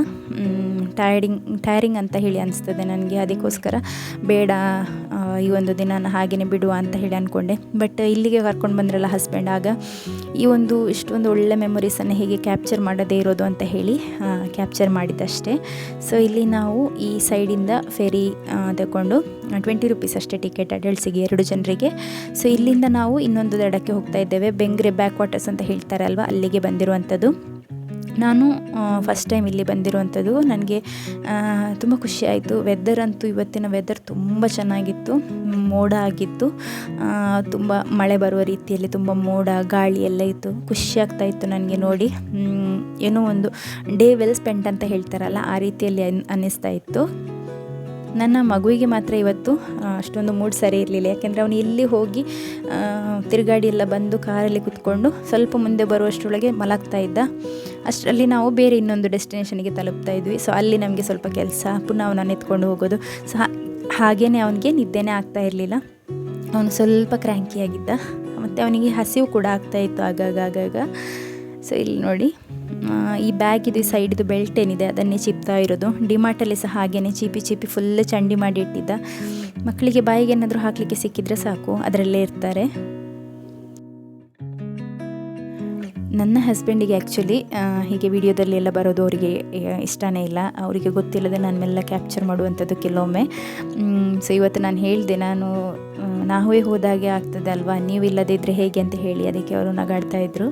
B: ಟಯರಿಂಗ್ ಅಂತ ಹೇಳಿ ಅನಿಸ್ತದೆ ನನಗೆ. ಅದಕ್ಕೋಸ್ಕರ ಬೇಡ, ಈ ಒಂದು ದಿನ ಹಾಗೆಯೇ ಬಿಡುವ ಅಂತ ಹೇಳಿ ಅಂದ್ಕೊಂಡೆ. ಬಟ್ ಇಲ್ಲಿಗೆ ಕರ್ಕೊಂಡು ಬಂದ್ರಲ್ಲ ಹಸ್ಬೆಂಡ್, ಆಗ ಈ ಒಂದು ಇಷ್ಟೊಂದು ಒಳ್ಳೆ ಮೆಮೊರೀಸನ್ನು ಹೇಗೆ ಕ್ಯಾಪ್ಚರ್ ಮಾಡದೇ ಇರೋದು ಅಂತ ಹೇಳಿ ಕ್ಯಾಪ್ಚರ್ ಮಾಡಿದ್ದಷ್ಟೇ. ಸೊ ಇಲ್ಲಿ ನಾವು ಈ ಸೈಡಿಂದ ಫೆರಿ ತಗೊಂಡು 20 ರೂಪೀಸ್ ಅಷ್ಟೇ ಟಿಕೆಟ್ ಅಡಲ್ಟ್ಸಿಗೆ 2 ಜನರಿಗೆ. ಸೊ ಇಲ್ಲಿಂದ ನಾವು ಇನ್ನೊಂದು ದಡಕ್ಕೆ ಹೋಗ್ತಾ ಇದ್ದೇವೆ. ಬೆಂಗ್ರೆ ಬ್ಯಾಕ್ ವಾಟರ್ಸ್ ಅಂತ ಹೇಳ್ತಾರೆ ಅಲ್ವಾ, ಅಲ್ಲಿಗೆ ಬಂದಿರುವಂಥದ್ದು. ನಾನು ಫಸ್ಟ್ ಟೈಮ್ ಇಲ್ಲಿ ಬಂದಿರುವಂಥದ್ದು. ನನಗೆ ತುಂಬ ಖುಷಿ ಆಯಿತು. ವೆದರ್ ಅಂತೂ ಇವತ್ತಿನ ವೆದರ್ ತುಂಬ ಚೆನ್ನಾಗಿತ್ತು, ಮೋಡ ಆಗಿತ್ತು. ತುಂಬ ಮಳೆ ಬರುವ ರೀತಿಯಲ್ಲಿ ತುಂಬ ಮೋಡ ಗಾಳಿ ಎಲ್ಲ ಇತ್ತು. ಖುಷಿ ಆಗ್ತಾ ಇತ್ತು ನನಗೆ ನೋಡಿ. ಏನೋ ಒಂದು ಡೇ ವೆಲ್ ಸ್ಪೆಂಟ್ ಅಂತ ಹೇಳ್ತಾರಲ್ಲ, ಆ ರೀತಿಯಲ್ಲಿ ಅನ್ನಿಸ್ತಾ ಇತ್ತು. ನನ್ನ ಮಗುವಿಗೆ ಮಾತ್ರ ಇವತ್ತು ಅಷ್ಟೊಂದು ಮೂಡ್ ಸರಿ ಇರಲಿಲ್ಲ. ಯಾಕೆಂದರೆ ಅವನು ಇಲ್ಲಿ ಹೋಗಿ ತಿರುಗಾಡಿ ಎಲ್ಲ ಬಂದು ಕಾರಲ್ಲಿ ಕೂತ್ಕೊಂಡು ಸ್ವಲ್ಪ ಮುಂದೆ ಬರುವಷ್ಟರೊಳಗೆ ಮಲಗ್ತಾ ಇದ್ದ. ಅಷ್ಟರಲ್ಲಿ ನಾವು ಬೇರೆ ಇನ್ನೊಂದು ಡೆಸ್ಟಿನೇಷನ್ಗೆ ತಲುಪ್ತಾ ಇದ್ವಿ. ಸೊ ಅಲ್ಲಿ ನಮಗೆ ಸ್ವಲ್ಪ ಕೆಲಸ, ಪುನಃ ಅವನನ್ನು ಎತ್ಕೊಂಡು ಹೋಗೋದು. ಸೊ ಹಾಗೇ ಅವನಿಗೆ ನಿದ್ದೆನೇ ಆಗ್ತಾ ಇರಲಿಲ್ಲ. ಅವನು ಸ್ವಲ್ಪ ಕ್ರ್ಯಾಂಕಿಯಾಗಿದ್ದ, ಮತ್ತು ಅವನಿಗೆ ಹಸಿವು ಕೂಡ ಆಗ್ತಾಯಿತ್ತು ಆಗಾಗ. ಸೊ ಇಲ್ಲಿ ನೋಡಿ, ಈ ಬ್ಯಾಗಿದು ಸೈಡಿದು ಬೆಲ್ಟ್ ಏನಿದೆ ಅದನ್ನೇ ಚಿಪ್ತಾ ಇರೋದು. ಡಿಮಾರ್ಟಲ್ಲಿ ಸಹ ಹಾಗೇ ಚೀಪಿ ಫುಲ್ ಚಂಡಿ ಮಾಡಿ ಇಟ್ಟಿದ್ದ. ಮಕ್ಕಳಿಗೆ ಬಾಯಿಗೆ ಏನಾದರೂ ಹಾಕಲಿಕ್ಕೆ ಸಿಕ್ಕಿದ್ರೆ ಸಾಕು, ಅದರಲ್ಲೇ ಇರ್ತಾರೆ. ನನ್ನ ಹಸ್ಬೆಂಡಿಗೆ ಆ್ಯಕ್ಚುಲಿ ಹೀಗೆ ವಿಡಿಯೋದಲ್ಲಿ ಎಲ್ಲ ಬರೋದು ಅವರಿಗೆ ಇಷ್ಟನೇ ಇಲ್ಲ. ಅವರಿಗೆ ಗೊತ್ತಿಲ್ಲದೆ ನಾನು ಮೆಲ್ಲ ಕ್ಯಾಪ್ಚರ್ ಮಾಡುವಂಥದ್ದು ಕೆಲವೊಮ್ಮೆ. ಸೊ ಇವತ್ತು ನಾನು ಹೇಳಿದೆ, ನಾವೇ ಹೋದಾಗೆ ಆಗ್ತದೆ ಅಲ್ವಾ, ನೀವು ಇಲ್ಲದೇ ಇದ್ದರೆ ಹೇಗೆ ಅಂತ ಹೇಳಿ. ಅದಕ್ಕೆ ಅವರು ನಗಾಡ್ತಾಯಿದ್ರು.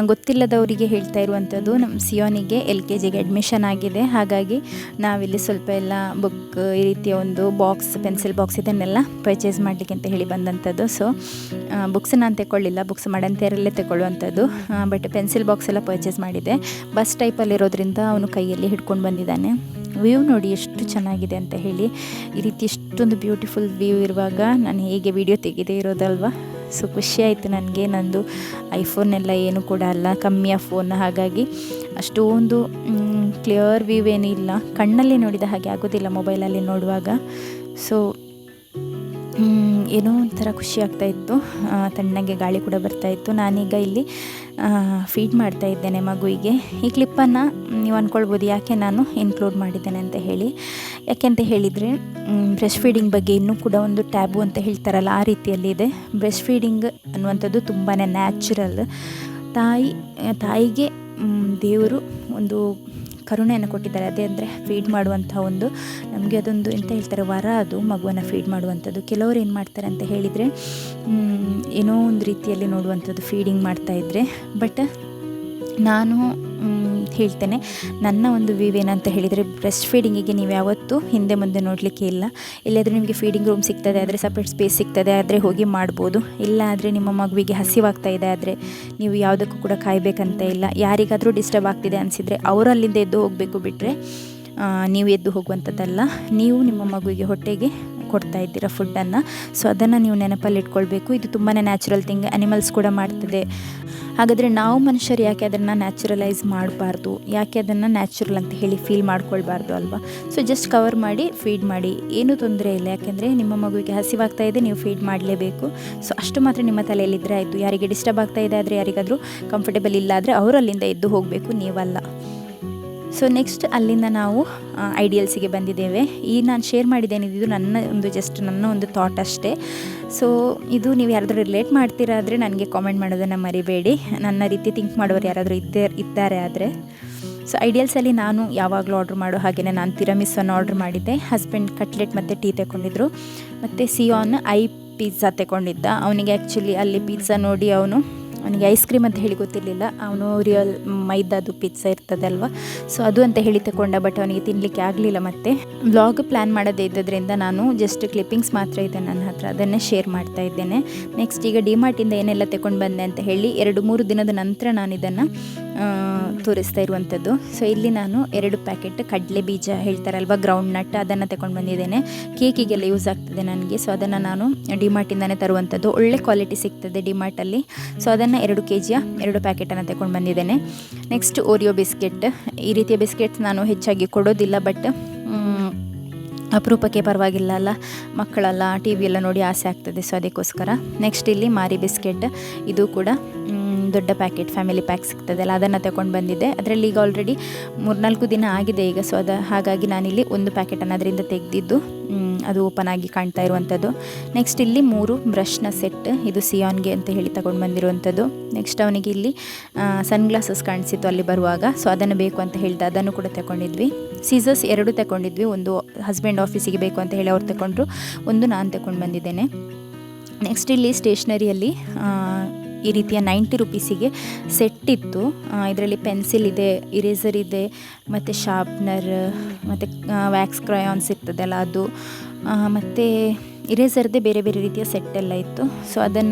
B: ಗೊತ್ತಿಲ್ಲದವರಿಗೆ ಹೇಳ್ತಾ ಇರುವಂಥದ್ದು, ನಮ್ಮ ಸಿಯೋನಿಗೆ LKGಗೆ ಅಡ್ಮಿಷನ್ ಆಗಿದೆ. ಹಾಗಾಗಿ ನಾವಿಲ್ಲಿ ಸ್ವಲ್ಪ ಎಲ್ಲ ಬುಕ್, ಈ ರೀತಿಯ ಒಂದು ಬಾಕ್ಸ್, ಪೆನ್ಸಿಲ್ ಬಾಕ್ಸ್ ಇದನ್ನೆಲ್ಲ ಪರ್ಚೇಸ್ ಮಾಡಲಿಕ್ಕೆ ಅಂತ ಹೇಳಿ ಬಂದಂಥದ್ದು. ಸೊ ಬುಕ್ಸ್ ನಾನು ತೆಗೊಳ್ಳಿಲ್ಲ, ಬುಕ್ಸ್ ಮಡಂತೇರಲ್ಲೇ ತೆಗೊಳ್ಳುವಂಥದ್ದು. ಬಟ್ ಪೆನ್ಸಿಲ್ ಬಾಕ್ಸ್ ಎಲ್ಲ ಪರ್ಚೇಸ್ ಮಾಡಿದೆ. ಬಸ್ ಟೈಪಲ್ಲಿರೋದ್ರಿಂದ ಅವನು ಕೈಯಲ್ಲಿ ಹಿಡ್ಕೊಂಡು ಬಂದಿದ್ದಾನೆ. ವ್ಯೂ ನೋಡಿ ಎಷ್ಟು ಚೆನ್ನಾಗಿದೆ ಅಂತ ಹೇಳಿ. ಈ ರೀತಿ ಎಷ್ಟೊಂದು ಬ್ಯೂಟಿಫುಲ್ ವ್ಯೂ ಇರುವಾಗ ನಾನು ಹೇಗೆ ವಿಡಿಯೋ ತೆಗೆದೇ ಇರೋದಲ್ವಾ. ಸೊ ಖುಷಿಯಾಯಿತು ನನಗೆ. ನಂದು ಐಫೋನೆಲ್ಲ ಏನು ಕೂಡ ಅಲ್ಲ, ಕಮ್ಮಿಯ ಫೋನ್. ಹಾಗಾಗಿ ಅಷ್ಟೊಂದು ಕ್ಲಿಯರ್ ವ್ಯೂ ಏನಿಲ್ಲ, ಕಣ್ಣಲ್ಲಿ ನೋಡಿದ ಹಾಗೆ ಆಗೋದಿಲ್ಲ ಮೊಬೈಲಲ್ಲಿ ನೋಡುವಾಗ. ಸೊ ಏನೋ ಒಂಥರ ಖುಷಿ ಆಗ್ತಾಯಿತ್ತು. ತಣ್ಣಗೆ ಗಾಳಿ ಕೂಡ ಬರ್ತಾಯಿತ್ತು. ನಾನೀಗ ಇಲ್ಲಿ ಫೀಡ್ ಮಾಡ್ತಾ ಇದ್ದೇನೆ ಮಗುವಿಗೆ. ಈ ಕ್ಲಿಪ್ಪನ್ನು ನೀವು ಅಂದ್ಕೊಳ್ಬೋದು ಯಾಕೆ ನಾನು ಇನ್ಕ್ಲೂಡ್ ಮಾಡಿದ್ದೇನೆ ಅಂತ ಹೇಳಿ. ಯಾಕೆಂತ ಹೇಳಿದರೆ ಬ್ರೆಸ್ಟ್ ಫೀಡಿಂಗ್ ಬಗ್ಗೆ ಇನ್ನೂ ಕೂಡ ಒಂದು ಟ್ಯಾಬು ಅಂತ ಹೇಳ್ತಾರಲ್ಲ, ಆ ರೀತಿಯಲ್ಲಿದೆ. ಬ್ರೆಸ್ಟ್ ಫೀಡಿಂಗ್ ಅನ್ನುವಂಥದ್ದು ತುಂಬಾ ನ್ಯಾಚುರಲ್. ತಾಯಿಗೆ ದೇವರು ಒಂದು ಕರುಣೆಯನ್ನು ಕೊಟ್ಟಿದ್ದಾರೆ. ಅದೇ ಅಂದರೆ ಫೀಡ್ ಮಾಡುವಂಥ ಒಂದು, ನಮಗೆ ಅದೊಂದು ಎಂತ ಹೇಳ್ತಾರೆ, ವರ ಅದು, ಮಗುವನ್ನು ಫೀಡ್ ಮಾಡುವಂಥದ್ದು. ಕೆಲವರು ಏನು ಮಾಡ್ತಾರೆ ಅಂತ ಹೇಳಿದರೆ ಏನೋ ಒಂದು ರೀತಿಯಲ್ಲಿ ನೋಡುವಂಥದ್ದು ಫೀಡಿಂಗ್ ಮಾಡ್ತಾಯಿದ್ರೆ. ಬಟ್ ನಾನು ಹೇಳ್ತೇನೆ, ನನ್ನ ಒಂದು ವ್ಯೂ ಏನಂತ ಹೇಳಿದರೆ, ಬ್ರೆಸ್ಟ್ ಫೀಡಿಂಗಿಗೆ ನೀವು ಯಾವತ್ತೂ ಹಿಂದೆ ಮುಂದೆ ನೋಡಲಿಕ್ಕೆ ಇಲ್ಲ. ಇಲ್ಲಾದರೆ ನಿಮಗೆ ಫೀಡಿಂಗ್ ರೂಮ್ ಸಿಗ್ತದೆ, ಆದರೆ ಸಪ್ರೇಟ್ ಸ್ಪೇಸ್ ಸಿಗ್ತದೆ, ಆದರೆ ಹೋಗಿ ಮಾಡ್ಬೋದು. ಇಲ್ಲ ಆದರೆ ನಿಮ್ಮ ಮಗುವಿಗೆ ಹಸಿವಾಗ್ತಾ ಇದೆ ಆದರೆ ನೀವು ಯಾವುದಕ್ಕೂ ಕೂಡ ಕಾಯಬೇಕಂತ ಇಲ್ಲ. ಯಾರಿಗಾದರೂ ಡಿಸ್ಟರ್ಬ್ ಆಗ್ತಿದೆ ಅನಿಸಿದರೆ ಅವರು ಅಲ್ಲಿಂದ ಎದ್ದು ಹೋಗಬೇಕು, ಬಿಟ್ಟರೆ ನೀವು ಎದ್ದು ಹೋಗುವಂಥದ್ದಲ್ಲ. ನೀವು ನಿಮ್ಮ ಮಗುವಿಗೆ ಹೊಟ್ಟೆಗೆ ಕೊಡ್ತಾ ಇದ್ದೀರಾ ಫುಡ್ಡನ್ನು. ಸೊ ಅದನ್ನು ನೀವು ನೆನಪಲ್ಲಿ ಇಟ್ಕೊಳ್ಬೇಕು. ಇದು ತುಂಬಾ ನ್ಯಾಚುರಲ್ ಥಿಂಗ್, ಅನಿಮಲ್ಸ್ ಕೂಡ ಮಾಡ್ತದೆ. ಹಾಗಾದರೆ ನಾವು ಮನುಷ್ಯರು ಯಾಕೆ ಅದನ್ನು ನ್ಯಾಚುರಲೈಸ್ ಮಾಡಬಾರ್ದು, ಯಾಕೆ ಅದನ್ನು ನ್ಯಾಚುರಲ್ ಅಂತ ಹೇಳಿ ಫೀಲ್ ಮಾಡ್ಕೊಳ್ಬಾರ್ದು ಅಲ್ವಾ. ಸೊ ಜಸ್ಟ್ ಕವರ್ ಮಾಡಿ ಫೀಡ್ ಮಾಡಿ, ಏನೂ ತೊಂದರೆ ಇಲ್ಲ. ಯಾಕೆಂದರೆ ನಿಮ್ಮ ಮಗುವಿಗೆ ಹಸಿವಾಗ್ತಾ ಇದೆ, ನೀವು ಫೀಡ್ ಮಾಡಲೇಬೇಕು. ಸೊ ಅಷ್ಟು ಮಾತ್ರ ನಿಮ್ಮ ತಲೆಯಲ್ಲಿದ್ದರೆ ಆಯಿತು. ಯಾರಿಗೆ ಡಿಸ್ಟರ್ಬ್ ಆಗ್ತಾ ಇದೆ ಆದರೆ, ಯಾರಿಗಾದರೂ ಕಂಫರ್ಟೇಬಲ್ ಇಲ್ಲ ಆದರೆ ಅವರು ಅಲ್ಲಿಂದ ಎದ್ದು ಹೋಗಬೇಕು, ನೀವಲ್ಲ. ಸೊ ನೆಕ್ಸ್ಟ್ ಅಲ್ಲಿಂದ ನಾವು ಐಡಿಯಲ್ಸಿಗೆ ಬಂದಿದ್ದೇವೆ. ಈ ನಾನು ಶೇರ್ ಮಾಡಿದ್ದೇನಿದ್ದು ನನ್ನ ಒಂದು ಥಾಟ್ ಅಷ್ಟೇ. ಸೊ ಇದು ನೀವು ಯಾರಾದರೂ ರಿಲೇಟ್ ಮಾಡ್ತೀರಾ ಆದರೆ ನನಗೆ ಕಾಮೆಂಟ್ ಮಾಡೋದನ್ನು ಮರಿಬೇಡಿ. ನನ್ನ ರೀತಿ ಥಿಂಕ್ ಮಾಡೋರು ಯಾರಾದರೂ ಇದ್ದಾರೆ ಆದರೆ. ಸೊ ಐಡಿಯಲ್ಸಲ್ಲಿ ನಾನು ಯಾವಾಗಲೂ ಆರ್ಡ್ರ್ ಮಾಡೋ ಹಾಗೆಯೇ ನಾನು ತಿರಮಿಸನ್ನು ಆರ್ಡ್ರ್ ಮಾಡಿದ್ದೆ. ಹಸ್ಬೆಂಡ್ ಕಟ್ಲೆಟ್ ಮತ್ತು ಟೀ ತಗೊಂಡಿದ್ರು. ಮತ್ತು ಸಿಯಾನ್ ಪಿಜ್ಜಾ ತಗೊಂಡಿದ್ದ. ಅವನಿಗೆ ಆ್ಯಕ್ಚುಲಿ ಅಲ್ಲಿ ಪಿಜ್ಜಾ ನೋಡಿ ಅವನಿಗೆ ಐಸ್ ಕ್ರೀಮ್ ಅಂತ ಹೇಳಿ ಗೊತ್ತಿರಲಿಲ್ಲ. ಅವನು ರಿಯಲ್ ಮೈದಾದು ಪಿಜ್ಜಾ ಇರ್ತದಲ್ವ, ಸೊ ಅದು ಅಂತ ಹೇಳಿ ತಗೊಂಡ. ಬಟ್ ಅವನಿಗೆ ತಿನ್ನಲಿಕ್ಕೆ ಆಗಲಿಲ್ಲ. ಮತ್ತು ವ್ಲಾಗ್ ಪ್ಲ್ಯಾನ್ ಮಾಡೋದೇ ಇದ್ದದ್ರಿಂದ ನಾನು ಜಸ್ಟ್ ಕ್ಲಿಪ್ಪಿಂಗ್ಸ್ ಮಾತ್ರ ಇದೆ ನನ್ನ ಹತ್ರ, ಅದನ್ನೇ ಶೇರ್ ಮಾಡ್ತಾ ಇದ್ದೇನೆ. ನೆಕ್ಸ್ಟ್ ಈಗ ಡಿಮಾರ್ಟಿಂದ ಏನೆಲ್ಲ ತಗೊಂಡು ಬಂದೆ ಅಂತ ಹೇಳಿ 2-3 ದಿನದ ನಂತರ ನಾನು ಇದನ್ನು ತೋರಿಸ್ತಾ ಇರುವಂಥದ್ದು. ಸೊ ಇಲ್ಲಿ ನಾನು 2 ಪ್ಯಾಕೆಟ್ ಕಡಲೆ ಬೀಜ ಹೇಳ್ತಾರಲ್ವ, ಗ್ರೌಂಡ್ ನಟ್, ಅದನ್ನು ತಗೊಂಡು ಬಂದಿದ್ದೇನೆ. ಕೇಕಿಗೆಲ್ಲ ಯೂಸ್ ಆಗ್ತದೆ ನನಗೆ. ಸೊ ಅದನ್ನು ನಾನು ಡಿಮಾರ್ಟಿಂದನೇ ತರುವಂಥದ್ದು. ಒಳ್ಳೆ ಕ್ವಾಲಿಟಿ ಸಿಗ್ತದೆ ಡಿಮಾರ್ಟಲ್ಲಿ. ಸೊ ಅದನ್ನು 2 kg 2 ಪ್ಯಾಕೆಟನ್ನು ತಗೊಂಡು ಬಂದಿದ್ದೇನೆ. Next Oreo biscuit. ಈ ರೀತಿಯ ಬಿಸ್ಕೆಟ್ಸ್ ನಾನು ಹೆಚ್ಚಾಗಿ ಕೊಡೋದಿಲ್ಲ, ಬಟ್ ಅಪರೂಪಕ್ಕೆ ಪರವಾಗಿಲ್ಲ ಅಲ್ಲ, ಮಕ್ಕಳೆಲ್ಲ ಟಿ ವಿ ಎಲ್ಲ ನೋಡಿ ಆಸೆ ಆಗ್ತದೆ. ಸೊ ಅದಕ್ಕೋಸ್ಕರ. ನೆಕ್ಸ್ಟ್ ಇಲ್ಲಿ ಮಾರಿ ಬಿಸ್ಕೆಟ್, ಇದು ಕೂಡ ದೊಡ್ಡ ಪ್ಯಾಕೆಟ್ ಫ್ಯಾಮಿಲಿ ಪ್ಯಾಕ್ ಸಿಗ್ತದಲ್ಲ, ಅದನ್ನು ತಗೊಂಡು ಬಂದಿದ್ದೆ. ಅದರಲ್ಲಿ ಈಗ ಆಲ್ರೆಡಿ 3-4 ದಿನ ಆಗಿದೆ ಈಗ. ಸೊ ಹಾಗಾಗಿ ನಾನಿಲ್ಲಿ 1 ಪ್ಯಾಕೆಟನ್ನು ಅದರಿಂದ ತೆಗೆದಿದ್ದು ಅದು ಓಪನ್ ಆಗಿ ಕಾಣ್ತಾ ಇರುವಂಥದ್ದು. ನೆಕ್ಸ್ಟ್ ಇಲ್ಲಿ 3 ಬ್ರಷ್ನ ಸೆಟ್, ಇದು ಸಿಯಾನ್ಗೆ ಅಂತ ಹೇಳಿ ತಗೊಂಡು ಬಂದಿರುವಂಥದ್ದು. ನೆಕ್ಸ್ಟ್ ಅವನಿಗೆ ಇಲ್ಲಿ ಸನ್ಗ್ಲಾಸಸ್ ಕಾಣಿಸಿತ್ತು ಅಲ್ಲಿ ಬರುವಾಗ. ಸೊ ಅದನ್ನು ಬೇಕು ಅಂತ ಹೇಳಿದೆ, ಅದನ್ನು ಕೂಡ ತಗೊಂಡಿದ್ವಿ. ಸೀಸರ್ಸ್ 2 ತಗೊಂಡಿದ್ವಿ. ಒಂದು ಹಸ್ಬೆಂಡ್ ಆಫೀಸಿಗೆ ಬೇಕು ಅಂತ ಹೇಳಿ ಅವ್ರು ತಗೊಂಡ್ರು, ಒಂದು ನಾನು ತಗೊಂಡು ಬಂದಿದ್ದೇನೆ. ನೆಕ್ಸ್ಟ್ ಇಲ್ಲಿ ಸ್ಟೇಷ್ನರಿಯಲ್ಲಿ ಈ ರೀತಿಯ 90 ರೂಪೀಸಿಗೆ ಸೆಟ್ ಇತ್ತು. ಇದರಲ್ಲಿ ಪೆನ್ಸಿಲ್ ಇದೆ, ಇರೇಸರ್ ಇದೆ, ಮತ್ತು ಶಾರ್ಪ್ನರ್, ಮತ್ತು ವ್ಯಾಕ್ಸ್ ಕ್ರಯಾನ್ಸ್ ಇರ್ತದಲ್ಲ ಅದು, ಮತ್ತು ಇರೇಸರ್ದೇ ಬೇರೆ ಬೇರೆ ರೀತಿಯ ಸೆಟ್ಟೆಲ್ಲ ಇತ್ತು. ಸೊ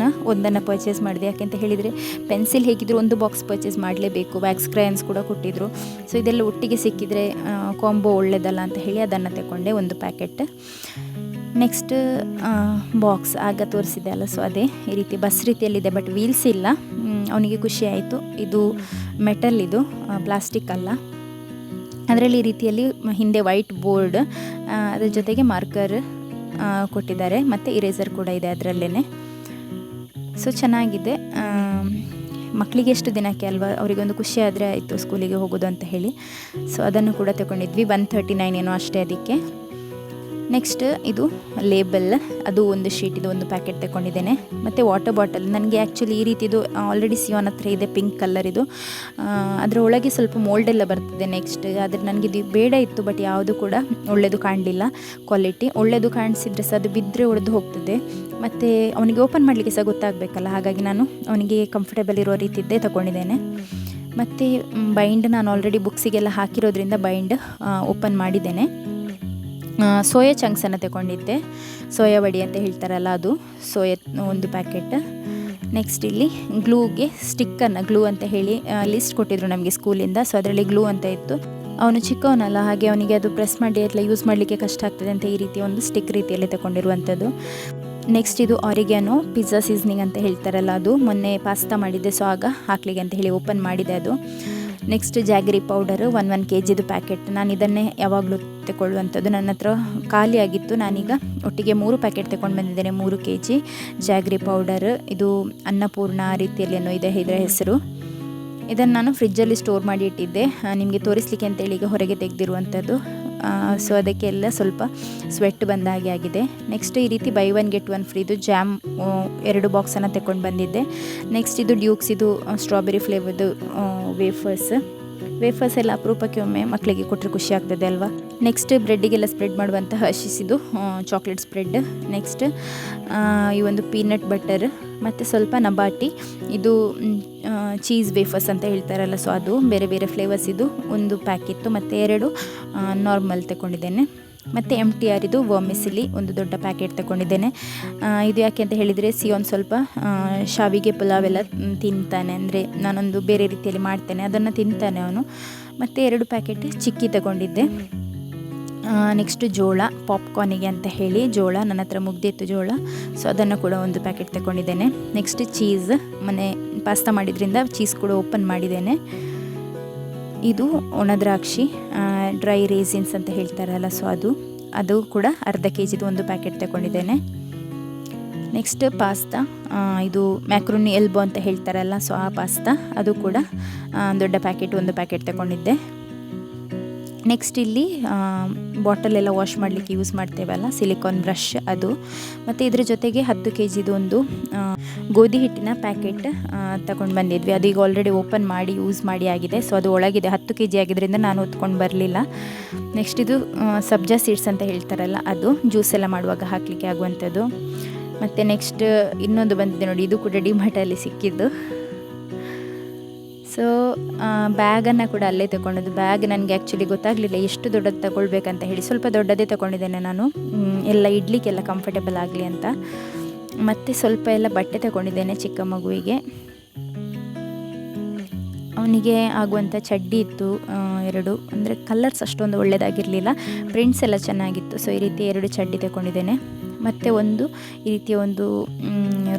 B: ಒಂದನ್ನು ಪರ್ಚೇಸ್ ಮಾಡಿದೆ. ಯಾಕೆಂತ ಹೇಳಿದರೆ ಪೆನ್ಸಿಲ್ ಹೇಗಿದ್ರು ಒಂದು ಬಾಕ್ಸ್ ಪರ್ಚೇಸ್ ಮಾಡಲೇಬೇಕು. ವ್ಯಾಕ್ಸ್ ಕ್ರಯಾನ್ಸ್ ಕೂಡ ಕೊಟ್ಟಿದ್ದರು. ಸೊ ಇದೆಲ್ಲ ಒಟ್ಟಿಗೆ ಸಿಕ್ಕಿದರೆ ಕಾಂಬೋ ಒಳ್ಳೆಯದಲ್ಲ ಅಂತ ಹೇಳಿ ಅದನ್ನು ತಗೊಂಡೆ, 1 ಪ್ಯಾಕೆಟ್. ನೆಕ್ಸ್ಟ್ ಬಾಕ್ಸ್ ಆಗ ತೋರಿಸಿದೆ ಅಲ್ಲ, ಸೊ ಅದೇ ಈ ರೀತಿ ಬಸ್ ರೀತಿಯಲ್ಲಿದೆ, ಬಟ್ ವೀಲ್ಸ್ ಇಲ್ಲ. ಅವನಿಗೆ ಖುಷಿ ಆಯಿತು. ಇದು ಮೆಟಲ್, ಇದು ಪ್ಲಾಸ್ಟಿಕ್ ಅಲ್ಲ. ಅದರಲ್ಲಿ ಈ ರೀತಿಯಲ್ಲಿ ಹಿಂದೆ ವೈಟ್ ಬೋರ್ಡ್, ಅದರ ಜೊತೆಗೆ ಮಾರ್ಕರ್ ಕೊಟ್ಟಿದ್ದಾರೆ, ಮತ್ತು ಇರೇಸರ್ ಕೂಡ ಇದೆ ಅದರಲ್ಲೇ. ಸೊ ಚೆನ್ನಾಗಿದೆ. ಮಕ್ಕಳಿಗೆ ಎಷ್ಟು ದಿನಕ್ಕೆ ಅಲ್ವಾ, ಅವರಿಗೊಂದು ಖುಷಿ ಆದರೆ ಆಯಿತು ಸ್ಕೂಲಿಗೆ ಹೋಗೋದು ಅಂತ ಹೇಳಿ. ಸೊ ಅದನ್ನು ಕೂಡ ತಗೊಂಡಿದ್ವಿ. 139 ಏನೋ ಅಷ್ಟೇ ಅದಕ್ಕೆ. ನೆಕ್ಸ್ಟ್ ಇದು ಲೇಬಲ್, ಅದು 1 ಶೀಟ್, ಇದು 1 ಪ್ಯಾಕೆಟ್ ತಗೊಂಡಿದ್ದೇನೆ. ಮತ್ತು ವಾಟರ್ ಬಾಟಲ್, ನನಗೆ ಆ್ಯಕ್ಚುಲಿ ಈ ರೀತಿದು ಆಲ್ರೆಡಿ ಸಿಯಾನ್ ಹತ್ರ ಇದೆ, ಪಿಂಕ್ ಕಲರ್ ಇದು. ಅದರ ಒಳಗೆ ಸ್ವಲ್ಪ ಮೋಲ್ಡ್ ಎಲ್ಲ ಬರ್ತದೆ ನೆಕ್ಸ್ಟ್. ಆದರೆ ನನಗೆ ಇದು ಬೇಡ ಇತ್ತು, ಬಟ್ ಯಾವುದು ಕೂಡ ಒಳ್ಳೆಯದು ಕಾಣಲಿಲ್ಲ. ಕ್ವಾಲಿಟಿ ಒಳ್ಳೆಯದು ಕಾಣಿಸಿದ್ರೆ ಸಹ ಅದು ಬಿದ್ದರೆ ಒಡೆದು ಹೋಗ್ತದೆ. ಮತ್ತು ಅವನಿಗೆ ಓಪನ್ ಮಾಡಲಿಕ್ಕೆ ಸಹ ಗೊತ್ತಾಗಬೇಕಲ್ಲ, ಹಾಗಾಗಿ ನಾನು ಅವನಿಗೆ ಕಂಫರ್ಟೇಬಲ್ ಇರೋ ರೀತಿದ್ದೇ ತಗೊಂಡಿದ್ದೇನೆ. ಮತ್ತು ಬೈಂಡ್ ನಾನು ಆಲ್ರೆಡಿ ಬುಕ್ಸಿಗೆಲ್ಲ ಹಾಕಿರೋದ್ರಿಂದ ಬೈಂಡ್ ಓಪನ್ ಮಾಡಿದ್ದೇನೆ. ಸೋಯಾ ಚಂಕ್ಸನ್ನು ತಗೊಂಡಿದ್ದೆ, ಸೋಯಾ ವಡಿ ಅಂತ ಹೇಳ್ತಾರಲ್ಲ ಅದು, ಸೋಯಾ 1 ಪ್ಯಾಕೆಟ್. ನೆಕ್ಸ್ಟ್ ಇಲ್ಲಿ ಗ್ಲೂಗೆ ಗ್ಲೂ ಅಂತ ಹೇಳಿ ಲಿಸ್ಟ್ ಕೊಟ್ಟಿದ್ರು ನಮಗೆ ಸ್ಕೂಲಿಂದ. ಸೊ ಅದರಲ್ಲಿ ಗ್ಲೂ ಅಂತ ಇತ್ತು. ಅವನು ಚಿಕ್ಕವನಲ್ಲ, ಹಾಗೆ ಅವನಿಗೆ ಅದು ಪ್ರೆಸ್ ಮಾಡಿ ಎಲ್ಲ ಯೂಸ್ ಮಾಡಲಿಕ್ಕೆ ಕಷ್ಟ ಆಗ್ತದೆ ಅಂತ ಈ ರೀತಿ ಒಂದು ಸ್ಟಿಕ್ ರೀತಿಯಲ್ಲಿ ತಗೊಂಡಿರುವಂಥದ್ದು. ನೆಕ್ಸ್ಟ್ ಇದು ಆರಿಗ್ಯಾನೋ ಪಿಜ್ಜಾ ಸೀಸನಿಂಗ್ ಅಂತ ಹೇಳ್ತಾರಲ್ಲ ಅದು, ಮೊನ್ನೆ ಪಾಸ್ತಾ ಮಾಡಿದ್ದೆ, ಸೊ ಆಗ ಹಾಕ್ಲಿಕ್ಕೆ ಅಂತ ಹೇಳಿ ಓಪನ್ ಮಾಡಿದೆ ಅದು. ನೆಕ್ಸ್ಟ್ ಜಾಗರಿ ಪೌಡರು 1 kgದು ಪ್ಯಾಕೆಟ್. ನಾನು ಇದನ್ನೇ ಯಾವಾಗಲೂ ತಗೊಳ್ಳುವಂಥದ್ದು. ನನ್ನ ಹತ್ರ ಖಾಲಿ ಆಗಿತ್ತು, ನಾನೀಗ ಒಟ್ಟಿಗೆ 3 ಪ್ಯಾಕೆಟ್ ತಗೊಂಡು ಬಂದಿದ್ದೇನೆ. 3 kg ಜಾಗರಿ ಪೌಡರ್. ಇದು ಅನ್ನಪೂರ್ಣ ರೀತಿಯಲ್ಲಿ ಏನೋ ಇದೆ ಇದರ ಹೆಸರು. ಇದನ್ನು ನಾನು ಫ್ರಿಜ್ಜಲ್ಲಿ ಸ್ಟೋರ್ ಮಾಡಿ ಇಟ್ಟಿದ್ದೆ, ನಿಮಗೆ ತೋರಿಸಲಿಕ್ಕೆ ಅಂತೇಳಿ ಈಗ ಹೊರಗೆ ತೆಗೆದಿರುವಂಥದ್ದು. ಸೊ ಅದಕ್ಕೆಲ್ಲ ಸ್ವಲ್ಪ ಸ್ವೆಟ್ ಬಂದ ಹಾಗೆ ಆಗಿದೆ. ನೆಕ್ಸ್ಟ್ ಈ ರೀತಿ ಬೈ 1 get 1 ಫ್ರೀದು ಜಾಮ್ 2 ಬಾಕ್ಸನ್ನು ತಗೊಂಡು ಬಂದಿದ್ದೆ. ನೆಕ್ಸ್ಟ್ ಇದು ಡ್ಯೂಕ್ಸ್, ಇದು ಸ್ಟ್ರಾಬೆರಿ ಫ್ಲೇವರ್ದು ವೇಫರ್ಸ್ ಎಲ್ಲ ಅಪರೂಪಕ್ಕೆ ಒಮ್ಮೆ ಮಕ್ಕಳಿಗೆ ಕೊಟ್ಟರೆ ಖುಷಿ ಆಗ್ತದೆ ಅಲ್ವಾ. ನೆಕ್ಸ್ಟ್ ಬ್ರೆಡ್ಡಿಗೆಲ್ಲ ಸ್ಪ್ರೆಡ್ ಮಾಡುವಂಥ ಹರ್ಷೀಸಿದು ಚಾಕ್ಲೇಟ್ ಸ್ಪ್ರೆಡ್. ನೆಕ್ಸ್ಟ್ ಈ ಒಂದು ಪೀನಟ್ ಬಟರ್, ಮತ್ತು ಸ್ವಲ್ಪ ನಬಾಟಿ, ಇದು ಚೀಸ್ ವೇಫರ್ಸ್ ಅಂತ ಹೇಳ್ತಾರಲ್ಲ, ಸೊ ಅದು ಬೇರೆ ಬೇರೆ ಫ್ಲೇವರ್ಸ್. ಇದು 1 ಪ್ಯಾಕೆಟ್ಟು, ಮತ್ತು 2 ನಾರ್ಮಲ್ ತಗೊಂಡಿದ್ದೇನೆ. ಮತ್ತು MTR ಇದು ವರ್ಮಿಸಿಲಿ 1 ದೊಡ್ಡ ಪ್ಯಾಕೆಟ್ ತಗೊಂಡಿದ್ದೇನೆ. ಇದು ಯಾಕೆ ಅಂತ ಹೇಳಿದರೆ ಸಿಯಾನ್ ಸ್ವಲ್ಪ ಶಾವಿಗೆ ಪುಲಾವ್ ಎಲ್ಲ ತಿಂತಾನೆ, ಅಂದರೆ ನಾನೊಂದು ಬೇರೆ ರೀತಿಯಲ್ಲಿ ಮಾಡ್ತೇನೆ ಅದನ್ನು ತಿಂತಾನೆ ಅವನು. ಮತ್ತು 2 ಪ್ಯಾಕೆಟ್ ಚಿಕ್ಕಿ ತಗೊಂಡಿದ್ದೆ. ನೆಕ್ಸ್ಟ್ ಜೋಳ ಪಾಪ್ಕಾರ್ನಿಗೆ ಅಂತ ಹೇಳಿ ಜೋಳ, ನನ್ನ ಹತ್ರ ಮುಗ್ದಿತ್ತು ಜೋಳ, ಸೊ ಅದನ್ನು ಕೂಡ 1 ಪ್ಯಾಕೆಟ್ ತಗೊಂಡಿದ್ದೇನೆ. ನೆಕ್ಸ್ಟ್ ಚೀಸ್, ಮೊನ್ನೆ ಪಾಸ್ತಾ ಮಾಡಿದ್ರಿಂದ ಚೀಸ್ ಕೂಡ ಓಪನ್ ಮಾಡಿದ್ದೇನೆ. ಇದು ಒಣ ದ್ರಾಕ್ಷಿ, ಡ್ರೈ ರೇಸಿನ್ಸ್ ಅಂತ ಹೇಳ್ತಾರಲ್ಲ, ಸೊ ಅದು ಕೂಡ ಅರ್ಧ kgದು 1 ಪ್ಯಾಕೆಟ್ ತಗೊಂಡಿದ್ದೇನೆ. ನೆಕ್ಸ್ಟ್ ಪಾಸ್ತಾ, ಇದು ಮ್ಯಾಕ್ರೋನಿ ಎಲ್ಬೋ ಅಂತ ಹೇಳ್ತಾರಲ್ಲ, ಸೊ ಆ ಪಾಸ್ತಾ, ಅದು ಕೂಡ ದೊಡ್ಡ ಪ್ಯಾಕೆಟ್ 1 ಪ್ಯಾಕೆಟ್ ತಗೊಂಡಿದ್ದೆ. ನೆಕ್ಸ್ಟ್ ಇಲ್ಲಿ ಬಾಟಲೆಲ್ಲ ವಾಶ್ ಮಾಡಲಿಕ್ಕೆ ಯೂಸ್ ಮಾಡ್ತೇವಲ್ಲ ಸಿಲಿಕಾನ್ ಬ್ರಷ್ ಅದು, ಮತ್ತು ಇದ್ರ ಜೊತೆಗೆ 10 kgದು ಒಂದು ಗೋಧಿ ಹಿಟ್ಟಿನ ಪ್ಯಾಕೆಟ್ ತಗೊಂಡು ಬಂದಿದ್ವಿ. ಅದು ಈಗ ಆಲ್ರೆಡಿ ಓಪನ್ ಮಾಡಿ ಯೂಸ್ ಮಾಡಿ ಆಗಿದೆ. ಸೊ ಅದು ಒಳಗಿದೆ, 10 kg ಆಗಿದ್ದರಿಂದ ನಾನು ಹೊತ್ಕೊಂಡು ಬರಲಿಲ್ಲ. ನೆಕ್ಸ್ಟ್ ಇದು ಸಬ್ಜಾ ಸೀಡ್ಸ್ ಅಂತ ಹೇಳ್ತಾರಲ್ಲ, ಅದು ಜ್ಯೂಸ್ ಎಲ್ಲ ಮಾಡುವಾಗ ಹಾಕಲಿಕ್ಕೆ ಆಗುವಂಥದ್ದು. ಮತ್ತು ನೆಕ್ಸ್ಟ್ ಇನ್ನೊಂದು ಬಂದಿದೆ ನೋಡಿ, ಇದು ಕೂಡ ಡಿಮಾರ್ಟಲ್ಲಿ ಸಿಕ್ಕಿದ್ದು. ಸೊ ಬ್ಯಾಗನ್ನು ಕೂಡ ಅಲ್ಲೇ ತಗೊಂಡದ್ದು. ಬ್ಯಾಗ್ ನನಗೆ ಆ್ಯಕ್ಚುಲಿ ಗೊತ್ತಾಗಲಿಲ್ಲ ಎಷ್ಟು ದೊಡ್ಡದು ತಗೊಳ್ಬೇಕಂತ ಹೇಳಿ, ಸ್ವಲ್ಪ ದೊಡ್ಡದೇ ತಗೊಂಡಿದ್ದೇನೆ ನಾನು, ಎಲ್ಲ ಇಡ್ಲಿಕ್ಕೆಲ್ಲ ಕಂಫರ್ಟೇಬಲ್ ಆಗಲಿ ಅಂತ. ಮತ್ತು ಸ್ವಲ್ಪ ಎಲ್ಲ ಬಟ್ಟೆ ತಗೊಂಡಿದ್ದೇನೆ ಚಿಕ್ಕ ಮಗುವಿಗೆ. ಅವನಿಗೆ ಆಗುವಂಥ ಚಡ್ಡಿ ಇತ್ತು 2, ಅಂದರೆ ಕಲರ್ಸ್ ಅಷ್ಟೊಂದು ಒಳ್ಳೆಯದಾಗಿರಲಿಲ್ಲ, ಪ್ರಿಂಟ್ಸ್ ಎಲ್ಲ ಚೆನ್ನಾಗಿತ್ತು. ಸೊ ಈ ರೀತಿ 2 ಚಡ್ಡಿ ತಗೊಂಡಿದ್ದೇನೆ. ಮತ್ತು ಒಂದು ಈ ರೀತಿಯ ಒಂದು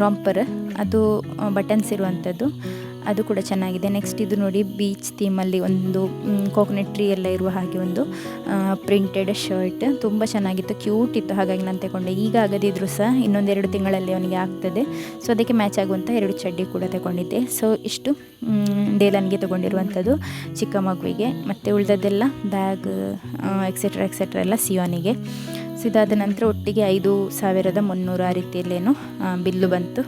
B: ರಾಂಪರ್, ಅದು ಬಟನ್ಸ್ ಇರುವಂಥದ್ದು, ಅದು ಕೂಡ ಚೆನ್ನಾಗಿದೆ. ನೆಕ್ಸ್ಟ್ ಇದು ನೋಡಿ, ಬೀಚ್ ಥೀಮಲ್ಲಿ ಒಂದು ಕೋಕೋನಟ್ ಟ್ರೀ ಎಲ್ಲ ಇರುವ ಹಾಗೆ ಒಂದು ಪ್ರಿಂಟೆಡ್ ಶರ್ಟ್, ತುಂಬ ಚೆನ್ನಾಗಿತ್ತು, ಕ್ಯೂಟ್ ಇತ್ತು. ಹಾಗಾಗಿ ನಾನು ತಗೊಂಡೆ. ಈಗ ಆಗದಿದ್ರೂ ಸಹ ಇನ್ನೊಂದು 2 ತಿಂಗಳಲ್ಲಿ ಅವನಿಗೆ ಆಗ್ತದೆ. ಸೊ ಅದಕ್ಕೆ ಮ್ಯಾಚ್ ಆಗುವಂಥ 2 ಚಡ್ಡಿ ಕೂಡ ತಗೊಂಡಿದ್ದೆ. ಸೊ ಇಷ್ಟು ಡೇಲನ್ಗೆ ತೊಗೊಂಡಿರುವಂಥದ್ದು ಚಿಕ್ಕ ಮಗುವಿಗೆ. ಮತ್ತು ಉಳಿದದ್ದೆಲ್ಲ ಬ್ಯಾಗ್ ಎಕ್ಸೆಟ್ರಾ ಎಲ್ಲ ಸಿಯೋನಿಗೆ. ಸೊ ಇದಾದ ನಂತರ ಒಟ್ಟಿಗೆ 5,300 ಆ ರೀತಿಯಲ್ಲೇನೋ ಬಿಲ್ಲು ಬಂತು.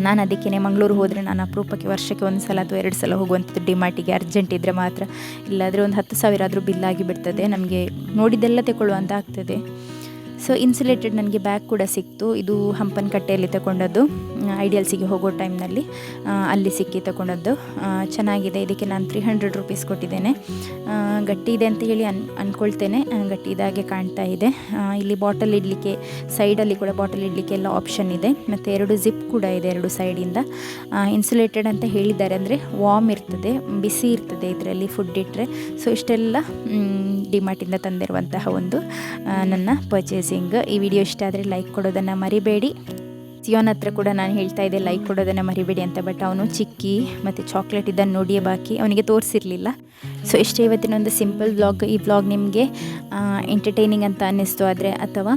B: ನಾನು ಅದಕ್ಕೇ ಮಂಗಳೂರು ಹೋದರೆ ನಾನು ಅಪರೂಪಕ್ಕೆ ವರ್ಷಕ್ಕೆ 1 ಸಲ ಅಥವಾ 2 ಸಲ ಹೋಗುವಂಥದ್ದು ಡಿಮಾರ್ಟಿಗೆ, ಅರ್ಜೆಂಟ್ ಇದ್ದರೆ ಮಾತ್ರ. ಇಲ್ಲಾದರೆ ಒಂದು 10,000 ಆದರೂ ಬಿಲ್ಲಾಗಿ ಬಿಡ್ತದೆ, ನಮಗೆ ನೋಡಿದ್ದೆಲ್ಲ ತಗೊಳ್ಳುವಂತ ಆಗ್ತದೆ. ಸೊ ಇನ್ಸುಲೇಟೆಡ್ ನನಗೆ ಬ್ಯಾಗ್ ಕೂಡ ಸಿಕ್ತು. ಇದು ಹಂಪನಕಟ್ಟೆಯಲ್ಲಿ ತಗೊಂಡದ್ದು, ಐಡಿಯಲ್ಸಿಗೆ ಹೋಗೋ ಟೈಮ್ನಲ್ಲಿ ಅಲ್ಲಿ ಸಿಕ್ಕಿ ತಗೊಂಡದ್ದು. ಚೆನ್ನಾಗಿದೆ. ಇದಕ್ಕೆ ನಾನು 300 ರೂಪೀಸ್ ಕೊಟ್ಟಿದ್ದೇನೆ. ಗಟ್ಟಿ ಇದೆ ಅಂತ ಹೇಳಿ ಅಂದ್ಕೊಳ್ತೇನೆ, ಗಟ್ಟಿ ಇದಾಗೆ ಕಾಣ್ತಾ ಇದೆ. ಇಲ್ಲಿ ಬಾಟಲ್ ಇಡಲಿಕ್ಕೆ, ಸೈಡಲ್ಲಿ ಕೂಡ ಬಾಟಲ್ ಇಡಲಿಕ್ಕೆ ಎಲ್ಲ ಆಪ್ಷನ್ ಇದೆ. ಮತ್ತು 2 ಜಿಪ್ ಕೂಡ ಇದೆ 2 ಸೈಡಿಂದ. ಇನ್ಸುಲೇಟೆಡ್ ಅಂತ ಹೇಳಿದ್ದಾರೆ, ಅಂದರೆ ವಾರ್ಮ್ ಇರ್ತದೆ, ಬಿಸಿ ಇರ್ತದೆ ಇದರಲ್ಲಿ ಫುಡ್ ಇಟ್ಟರೆ. ಸೊ ಇಷ್ಟೆಲ್ಲ ಡಿಮಾರ್ಟಿಂದ ತಂದಿರುವಂತಹ ಒಂದು ನನ್ನ ಪರ್ಚೇಸಿಂಗ್. ಈ ವಿಡಿಯೋ ಇಷ್ಟ ಆದರೆ ಲೈಕ್ ಕೊಡೋದನ್ನು ಮರಿಬೇಡಿ. ಸಿಯೋನ್ ಹತ್ರ ಕೂಡ ನಾನು ಹೇಳ್ತಾ ಇದ್ದೆ ಲೈಕ್ ಕೊಡೋದನ್ನು ಮರಿಬೇಡಿ ಅಂತ, ಬಟ್ ಅವನು ಚಿಕ್ಕಿ ಮತ್ತು ಚಾಕ್ಲೇಟ್ ಇದನ್ನು ನೋಡಿಯೇ ಬಾಕಿ, ಅವನಿಗೆ ತೋರಿಸಿರಲಿಲ್ಲ. ಸೊ ಇಷ್ಟೇ ಇವತ್ತಿನ ಒಂದು ಸಿಂಪಲ್ ವ್ಲಾಗ್. ಈ ವ್ಲಾಗ್ ನಿಮಗೆ ಎಂಟರ್ಟೈನಿಂಗ್ ಅಂತ ಅನ್ನಿಸ್ತು ಆದರೆ, ಅಥವಾ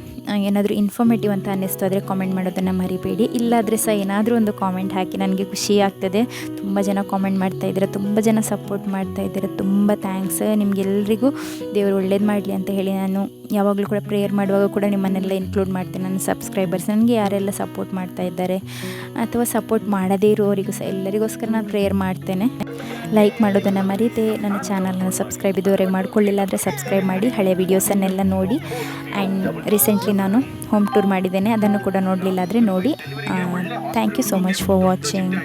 B: ಏನಾದರೂ ಇನ್ಫಾರ್ಮೇಟಿವ್ ಅಂತ ಅನ್ನಿಸ್ತು ಆದರೆ ಕಾಮೆಂಟ್ ಮಾಡೋದನ್ನು ಮರಿಬೇಡಿ. ಇಲ್ಲಾದರೆ ಸಹ ಏನಾದರೂ ಒಂದು ಕಾಮೆಂಟ್ ಹಾಕಿ, ನನಗೆ ಖುಷಿ ಆಗ್ತದೆ. ತುಂಬ ಜನ ಕಾಮೆಂಟ್ ಮಾಡ್ತಾಯಿದ್ದಾರೆ, ತುಂಬ ಜನ ಸಪೋರ್ಟ್ ಮಾಡ್ತಾಯಿದ್ದಾರೆ, ತುಂಬ ಥ್ಯಾಂಕ್ಸ್. ನಿಮಗೆಲ್ಲರಿಗೂ ದೇವರು ಒಳ್ಳೇದು ಮಾಡಲಿ ಅಂತ ಹೇಳಿ ನಾನು ಯಾವಾಗಲೂ ಕೂಡ ಪ್ರೇಯರ್ ಮಾಡುವಾಗ ಕೂಡ ನಿಮ್ಮನ್ನೆಲ್ಲ ಇನ್ಕ್ಲೂಡ್ ಮಾಡ್ತೇನೆ. ನನ್ನ ಸಬ್ಸ್ಕ್ರೈಬರ್ಸ್, ನನಗೆ ಯಾರೆಲ್ಲ ಸಪೋರ್ಟ್ ಮಾಡ್ತಾ ಇದ್ದಾರೆ ಅಥವಾ ಸಪೋರ್ಟ್ ಮಾಡದೇ ಇರೋರಿಗೂ ಸಹ ಎಲ್ಲರಿಗೋಸ್ಕರ ನಾನು ಪ್ರೇಯರ್ ಮಾಡ್ತೇನೆ. ಲೈಕ್ ಮಾಡೋದನ್ನು ಮರೀದೆ. ನನ್ನ ಚಾನಲ್ನ ಸಬ್ಸ್ಕ್ರೈಬ್ ಇದುವರೆಗೆ ಮಾಡ್ಕೊಳ್ಳಿಲ್ಲ ಆದರೆ ಸಬ್ಸ್ಕ್ರೈಬ್ ಮಾಡಿ, ಹಳೆಯ ವೀಡಿಯೋಸನ್ನೆಲ್ಲ ನೋಡಿ. ಆ್ಯಂಡ್ ರೀಸೆಂಟ್ಲಿ ನಾನು ಹೋಮ್ ಟೂರ್ ಮಾಡಿದ್ದೇನೆ, ಅದನ್ನು ಕೂಡ ನೋಡಲಿಲ್ಲ ಆದರೆ ನೋಡಿ. Thank you so much for watching.